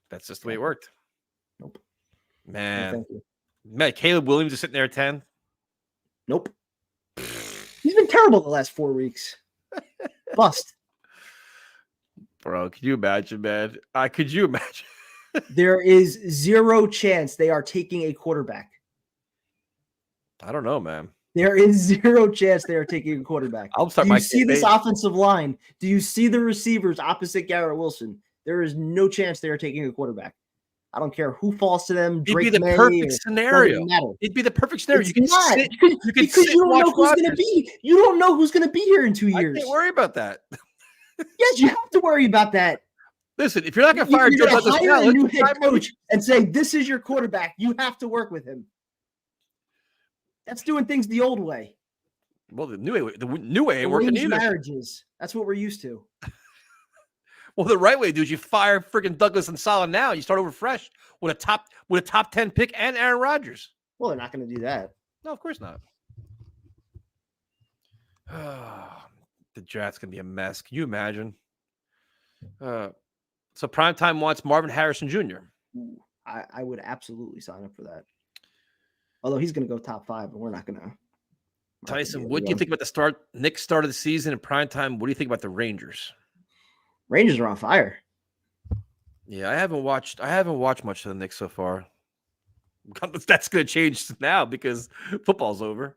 C: That's just the way it worked.
D: Nope.
C: Man.
D: No, thank you.
C: Man, Caleb Williams is sitting there at 10?
D: Nope. He's been terrible the last 4 weeks. Bust.
C: Bro, could you imagine, man? Could you imagine?
D: There is zero chance they are taking a quarterback.
C: I don't know, man.
D: There is zero chance they are taking a quarterback.
C: I'll start
D: Do
C: my
D: you see this offensive line? Do you see the receivers opposite Garrett Wilson? There is no chance they are taking a quarterback. I don't care who falls to them.
C: It'd be the perfect scenario. It'd be the perfect scenario.
D: You can not because you don't know who's going to be. You don't know who's going to be here in 2 years.
C: I can't worry about that.
D: Yes, you have to worry about that.
C: Listen, if you're not going to fire Joe Douglas now,
D: hire a new head coach and say this is your quarterback, you have to work with him. That's doing things the old way.
C: Well, the new way ain't working either.
D: Marriages. That's what we're used to.
C: Well, the right way, dude, you fire friggin' Douglas and Saleh now. You start over fresh with a top 10 pick and Aaron Rodgers.
D: Well, they're not going to do that.
C: No, of course not. The draft's gonna be a mess. Can you imagine? So Primetime wants Marvin Harrison Jr.
D: I would absolutely sign up for that. Although he's going to go top 5, and we're not going to.
C: Tyson, what do you think about the Knicks start of the season in Primetime? What do you think about the Rangers?
D: Rangers are on fire.
C: Yeah, I haven't watched much of the Knicks so far. That's going to change now because football's over.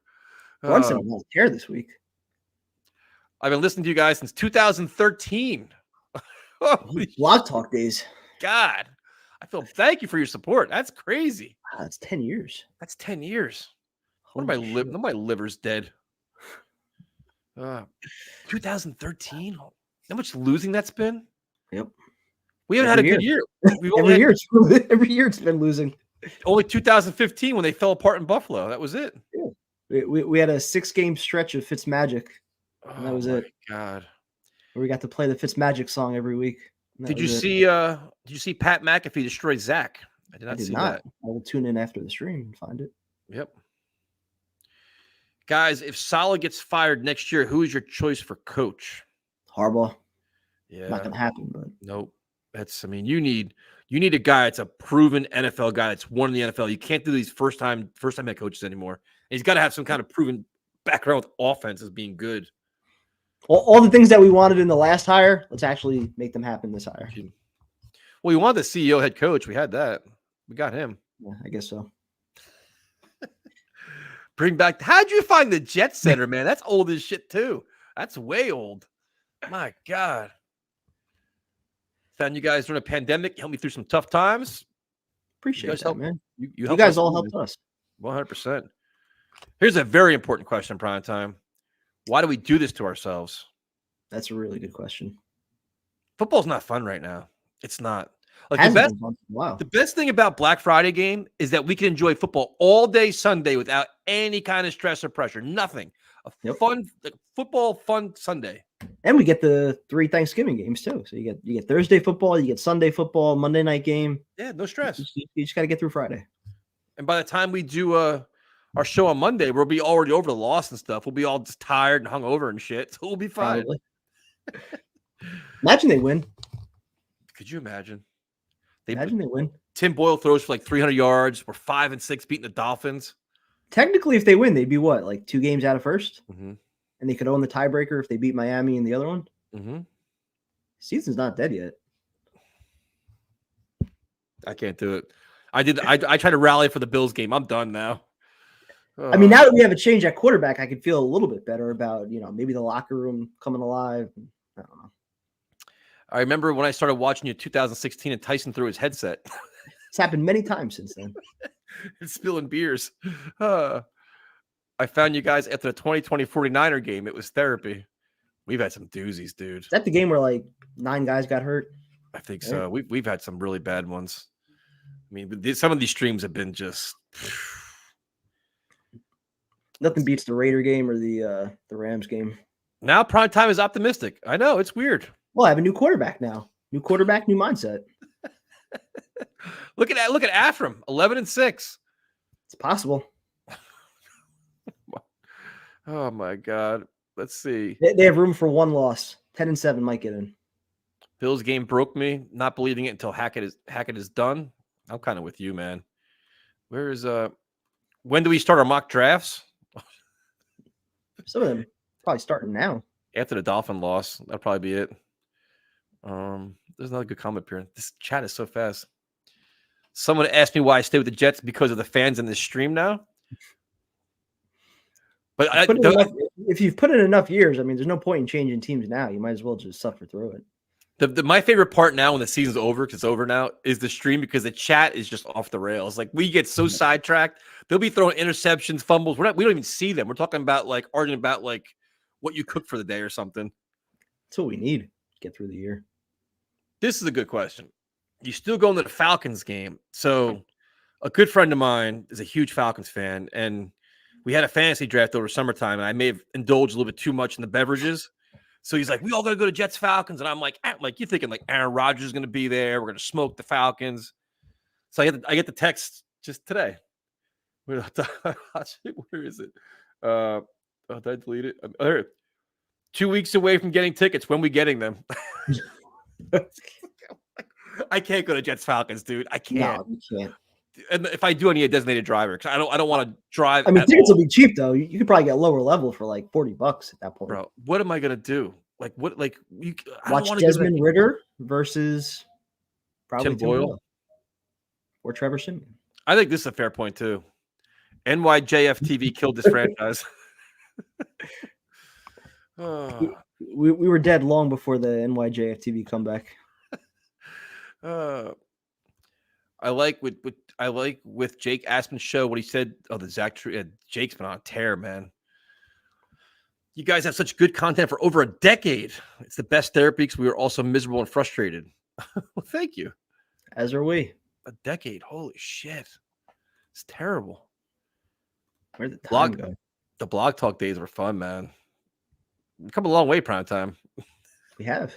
D: Brunson won't care this week.
C: I've been listening to you guys since 2013.
D: Blog Talk days.
C: God, thank you for your support. That's crazy.
D: Wow, that's 10 years.
C: That's 10 years. My liver's dead. 2013. How much losing that's been?
D: Yep.
C: We haven't had a good year.
D: Every year it's been losing.
C: Only 2015 when they fell apart in Buffalo. That was it.
D: Yeah. We had a 6-game stretch of Fitzmagic. And that was it.
C: God.
D: Where we got to play the Fitzmagic song every week.
C: Did you see Pat McAfee destroy Zach? I did not see that.
D: I will tune in after the stream and find it.
C: Yep. Guys, if Saleh gets fired next year, who is your choice for coach?
D: Harbaugh.
C: Yeah.
D: Not gonna happen, but
C: nope. You need a guy that's a proven NFL guy that's won in the NFL. You can't do these first time head coaches anymore. And he's got to have some kind of proven background with offense as being good.
D: All the things that we wanted in the last hire, let's actually make them happen this hire.
C: Well, you wanted the CEO head coach. We had that. We got him.
D: Yeah, I guess so.
C: Bring back. How'd you find the Jet Center, man? That's old as shit too. That's way old. My God. Found you guys during a pandemic. Helped me through some tough times.
D: Appreciate that, man.
C: You
D: guys all helped us.
C: 100%. Here's a very important question, Prime Time. Why do we do this to ourselves?
D: That's a really good question.
C: Football's not fun right now. It's not. Like the best thing about Black Friday game is that we can enjoy football all day Sunday without any kind of stress or pressure. Nothing. Fun Sunday.
D: And we get the 3 Thanksgiving games too. So you get Thursday football, you get Sunday football, Monday night game.
C: Yeah, no stress.
D: You just got to get through Friday.
C: And by the time we do our show on Monday, we'll be already over the loss and stuff. We'll be all just tired and hungover and shit. So we'll be fine.
D: Imagine they win.
C: Could you imagine?
D: Imagine they win.
C: Tim Boyle throws for like 300 yards. We're 5-6 beating the Dolphins.
D: Technically, if they win, they'd be what, like 2 games out of first?
C: Mm-hmm.
D: And they could own the tiebreaker if they beat Miami and the other one?
C: Mm-hmm.
D: Season's not dead yet.
C: I can't do it. I tried to rally for the Bills game. I'm done now.
D: I mean, now that we have a change at quarterback, I could feel a little bit better about, maybe the locker room coming alive. I don't know.
C: I remember when I started watching you in 2016 and Tyson threw his headset.
D: It's happened many times since then.
C: And spilling beers. I found you guys after the 2020 49er game. It was therapy. We've had some doozies, dude.
D: Is that the game where like 9 guys got hurt?
C: I think so. We've had some really bad ones. I mean, some of these streams have been just
D: nothing beats the Raider game or the Rams game.
C: Now prime time is optimistic. I know it's weird.
D: Well, I have a new quarterback now. New quarterback, new mindset.
C: Look at Afram, 11-6.
D: It's possible.
C: Oh my God. Let's see.
D: They have room for 1 loss. 10-7 might get in.
C: Bills game broke me. Not believing it until Hackett is done. I'm kind of with you, man. Where is when do we start our mock drafts?
D: Some of them probably starting now.
C: After the Dolphin loss. That'll probably be it. There's another good comment here. This chat is so fast. Someone asked me why I stay with the Jets because of the fans in this stream now. But
D: if you've put in enough years, I mean, there's no point in changing teams now. You might as well just suffer through it.
C: My favorite part now when the season's over, because it's over now, is the stream because the chat is just off the rails. Like we get so sidetracked. They'll be throwing interceptions, fumbles. We don't even see them. We're talking about like arguing about like what you cooked for the day or something.
D: That's what we need to get through the year.
C: This is a good question. You still going to the Falcons game? So a good friend of mine is a huge Falcons fan, and we had a fantasy draft over summertime, and I may have indulged a little bit too much in the beverages. So he's like, we all got to go to Jets Falcons. And I'm like, you're thinking like Aaron Rodgers is going to be there. We're going to smoke the Falcons. So I get the text just today. Where is it? Did I delete it? Here. 2 weeks away from getting tickets. When we getting them? I can't go to Jets Falcons, dude. I can't.
D: No, you can't.
C: And if I do, I need a designated driver because I don't want to drive.
D: I mean, tickets will be cheap though. You could probably get lower level for like $40 at that point.
C: Bro, what am I gonna do? Like what? Like
D: watch Desmond Ridder versus probably
C: Tim Boyle
D: or Trevor Siemian.
C: I think this is a fair point too. NYJF TV killed this franchise.
D: We were dead long before the NYJF TV comeback.
C: I like with Jake Aspen's show what he said. Oh, the Zach Jake's been on a tear, man. You guys have such good content for over a decade. It's the best therapy because we were also miserable and frustrated. Well, thank you.
D: As are we.
C: A decade. Holy shit. It's terrible.
D: Where'd the time go?
C: The blog talk days were fun, man. We've come a long way, prime time.
D: We have.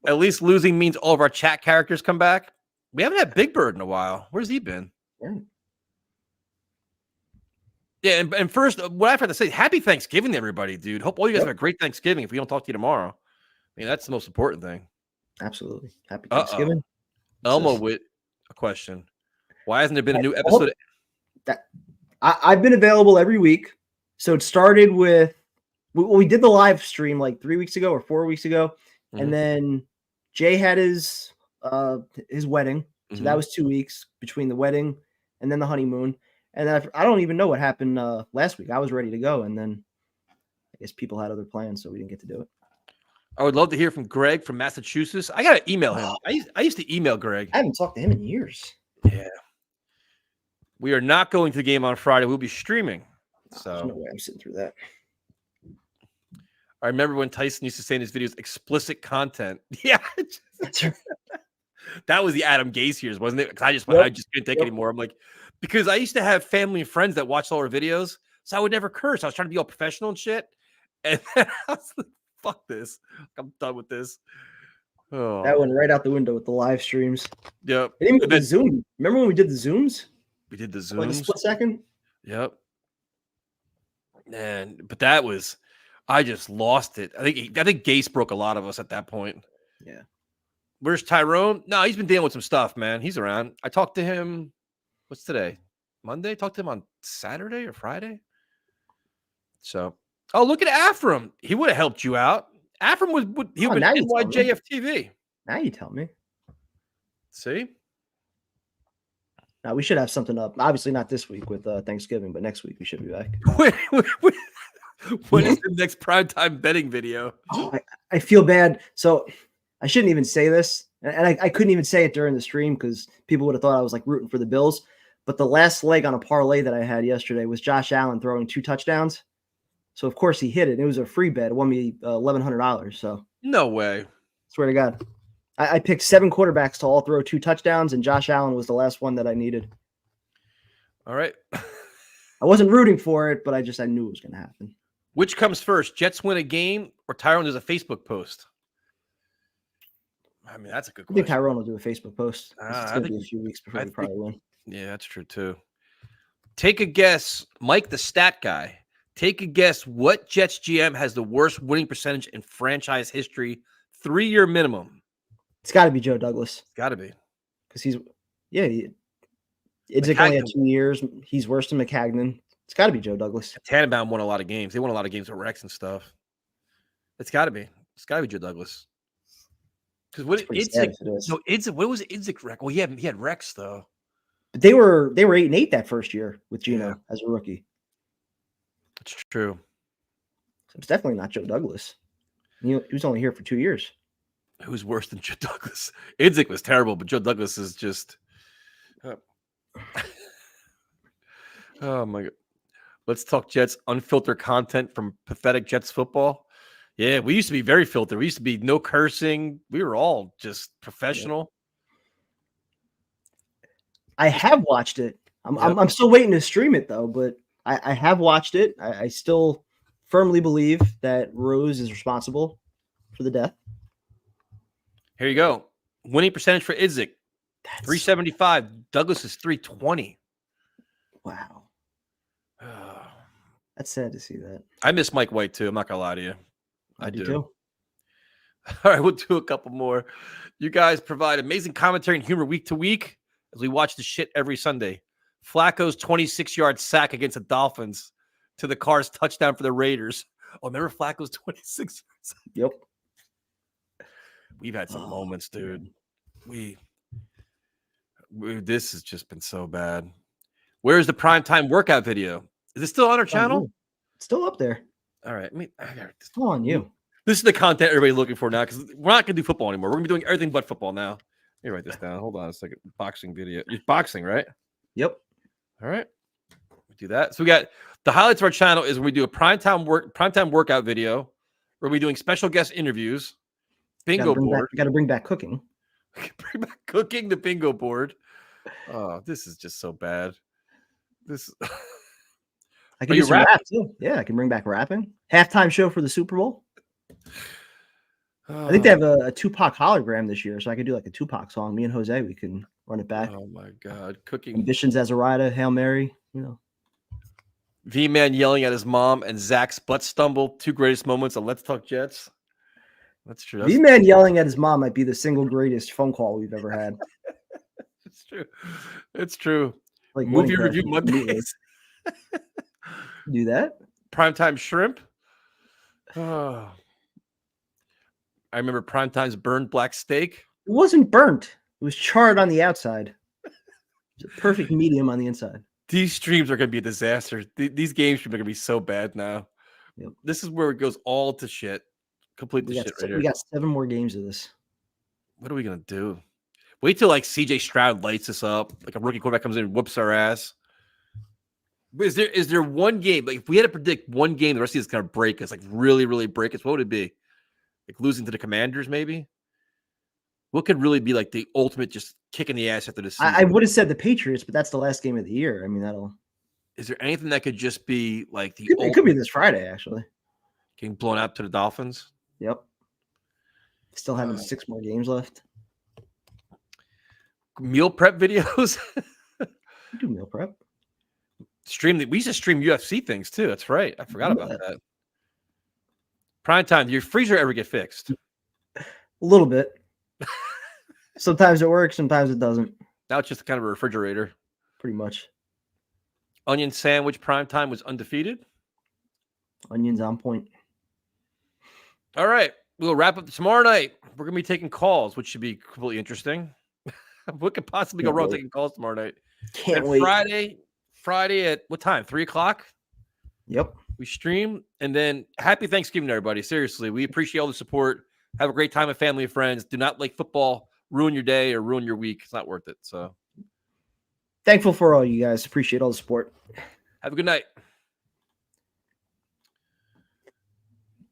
C: At least losing means all of our chat characters come back. We haven't had Big Bird in a while. Where's he been? Yeah, and first, what I've had to say, happy Thanksgiving to everybody, dude. Hope all you guys have a great Thanksgiving if we don't talk to you tomorrow. I mean, that's the most important thing.
D: Absolutely. Happy Thanksgiving.
C: Elmo with a question. Why hasn't there been a new episode?
D: I've been available every week. So it started with, we did the live stream like 3 weeks ago or 4 weeks ago. Mm-hmm. And then Jay had his wedding. So that was 2 weeks between the wedding and then the honeymoon. And then I don't even know what happened last week. I was ready to go. And then I guess people had other plans, so we didn't get to do it.
C: I would love to hear from Greg from Massachusetts. I got to email him. I used to email Greg.
D: I haven't talked to him in years.
C: Yeah. We are not going to the game on Friday. We'll be streaming. So
D: there's no way I'm sitting through that.
C: I remember when Tyson used to say in his videos, explicit content. Yeah.
D: That's right.
C: That was the Adam Gase years, wasn't it? Because I just couldn't take it anymore. I'm like, because I used to have family and friends that watched all our videos, so I would never curse. I was trying to be all professional and shit. And then I was like, fuck this. I'm done with this. Oh.
D: That went right out the window with the live streams.
C: Yep.
D: And even the Zoom. Remember when we did the Zooms?
C: We did the Zooms.
D: Like a split second?
C: Yep. And but that was, I just lost it. I think Gase broke a lot of us at that point.
D: Yeah.
C: Where's Tyrone? No, he's been dealing with some stuff, man. He's around. I talked to him. What's today? Monday? Talked to him on Saturday or Friday. So, oh, look at Afram. He would have helped you out. Afram would in NYJF TV.
D: Now you tell me.
C: See?
D: Now we should have something up. Obviously not this week with Thanksgiving, but next week we should be back.
C: When is the next primetime betting video?
D: Oh, I feel bad. So I shouldn't even say this. And I couldn't even say it during the stream because people would have thought I was like rooting for the Bills. But the last leg on a parlay that I had yesterday was Josh Allen throwing 2 touchdowns. So, of course, he hit it. It was a free bet. It won me $1,100. So,
C: No way.
D: swear to God. I picked 7 quarterbacks to all throw 2 touchdowns, and Josh Allen was the last one that I needed.
C: All right.
D: I wasn't rooting for it, but I knew it was going to happen.
C: Which comes first? Jets win a game or Tyrone does a Facebook post? I mean, that's a good
D: I
C: question.
D: think Tyrone will do a Facebook post. It's
C: I
D: going to
C: think-
D: be a few weeks before we probably win.
C: Yeah, that's true too. Take a guess, Mike, the stat guy. Take a guess what Jets GM has the worst winning percentage in franchise history, 3-year minimum.
D: It's got to be Joe Douglas
C: Got to be.
D: because Idzik only had
C: McCagnon.
D: 2 years. He's worse than McCagnon. It's got to be Joe Douglas.
C: Tannenbaum won a lot of games. They won a lot of games with Rex and stuff. It's got to be. It's got to be Joe Douglas. Because what
D: It's pretty sad
C: Idzik?
D: if it is.
C: No, Idzik. What was Idzik Rex? Well, he had Rex though.
D: But they were 8-8 that first year with Geno
C: Yeah.
D: as a rookie.
C: It's true.
D: So it's definitely not Joe Douglas. He was only here for 2 years.
C: Who's worse than Joe Douglas? Idzik was terrible, but Joe Douglas is just. Oh my God. Let's talk Jets unfiltered content from pathetic Jets football. Yeah, we used to be very filtered. We used to be no cursing. We were all just professional.
D: I have watched it. I'm still waiting to stream it though, but I have watched it. I still firmly believe that Rose is responsible for the death.
C: Here you go. Winning percentage for Idzik,
D: That's
C: 375. Douglas is 320.
D: wow. That's sad to see that.
C: I miss Mike White too. I'm not gonna lie to you. I do.
D: too.
C: All right, we'll do a couple more. You guys provide amazing commentary and humor week to week as we watch the shit every Sunday. Flacco's 26-yard sack against the Dolphins to the Cards touchdown for the Raiders. Oh, remember Flacco's 26?
D: Yep.
C: We've had some moments, dude. We this has just been so bad. Where's the primetime workout video? Is it still on our channel?
D: It's still up there.
C: All right. I got
D: It's still on you.
C: This is the content everybody's looking for now because we're not going to do football anymore. We're going to be doing everything but football now. Let me write this down. Hold on a second. Boxing video. It's boxing, right?
D: Yep.
C: All right. We do that. So we got the highlights of our channel is when we do a primetime workout video. We're going to be doing special guest interviews, bingo board.
D: Got to bring back cooking.
C: Bring back cooking, the bingo board. Oh, this is just so bad. This.
D: I can do some rap too. Yeah, I can bring back rapping. Halftime show for the Super Bowl. I think they have a Tupac hologram this year, so I could do like a Tupac song. Me and Jose, we can run it back.
C: Oh my God, cooking.
D: Ambitions as a rider, Hail Mary.
C: V-Man yelling at his mom and Zach's butt stumble. 2 greatest moments on Let's Talk Jets. That's true.
D: V-Man yelling at his mom might be the single greatest phone call we've ever had.
C: It's true. It's true.
D: Like
C: Movie
D: Winning
C: review
D: Craft,
C: Mondays.
D: Do that?
C: Primetime shrimp. Oh. I remember Primetime's burned black steak.
D: It wasn't burnt. It was charred on the outside. It was a perfect medium on the inside.
C: These streams are going to be a disaster. These game streams are going to be so bad now.
D: Yep.
C: This is where it goes all to shit. Complete the shit right here.
D: We got 7 more games of this.
C: What are we going to do? Wait till like CJ Stroud lights us up. Like a rookie quarterback comes in and whoops our ass. Is there one game? Like if we had to predict one game, the rest of this going to break us, like really, really break us, what would it be? Like losing to the Commanders, maybe? What could really be like the ultimate just kicking the ass after the season?
D: I would have said the Patriots, but that's the last game of the year. I mean, that'll.
C: Is there anything that could just be like the
D: It could be this Friday, actually.
C: getting blown out to the Dolphins?
D: Yep. Still having 6 more games left.
C: Meal prep videos.
D: We do meal prep.
C: We used to stream UFC things too. That's right. I forgot about that. Prime time. Did your freezer ever get fixed?
D: A little bit. Sometimes it works, sometimes it doesn't.
C: Now it's just kind of a refrigerator.
D: Pretty much.
C: Onion sandwich prime time was undefeated.
D: Onions on point.
C: All right. We'll wrap up tomorrow night. We're going to be taking calls, which should be completely interesting. What could possibly go wrong taking calls tomorrow night?
D: Can't
C: and
D: wait.
C: Friday at what time? 3:00?
D: Yep.
C: We stream. And then happy Thanksgiving, everybody. Seriously, we appreciate all the support. Have a great time with family and friends. Do not let football ruin your day or ruin your week. It's not worth it. So
D: thankful for all you guys. Appreciate all the support.
C: Have a good night.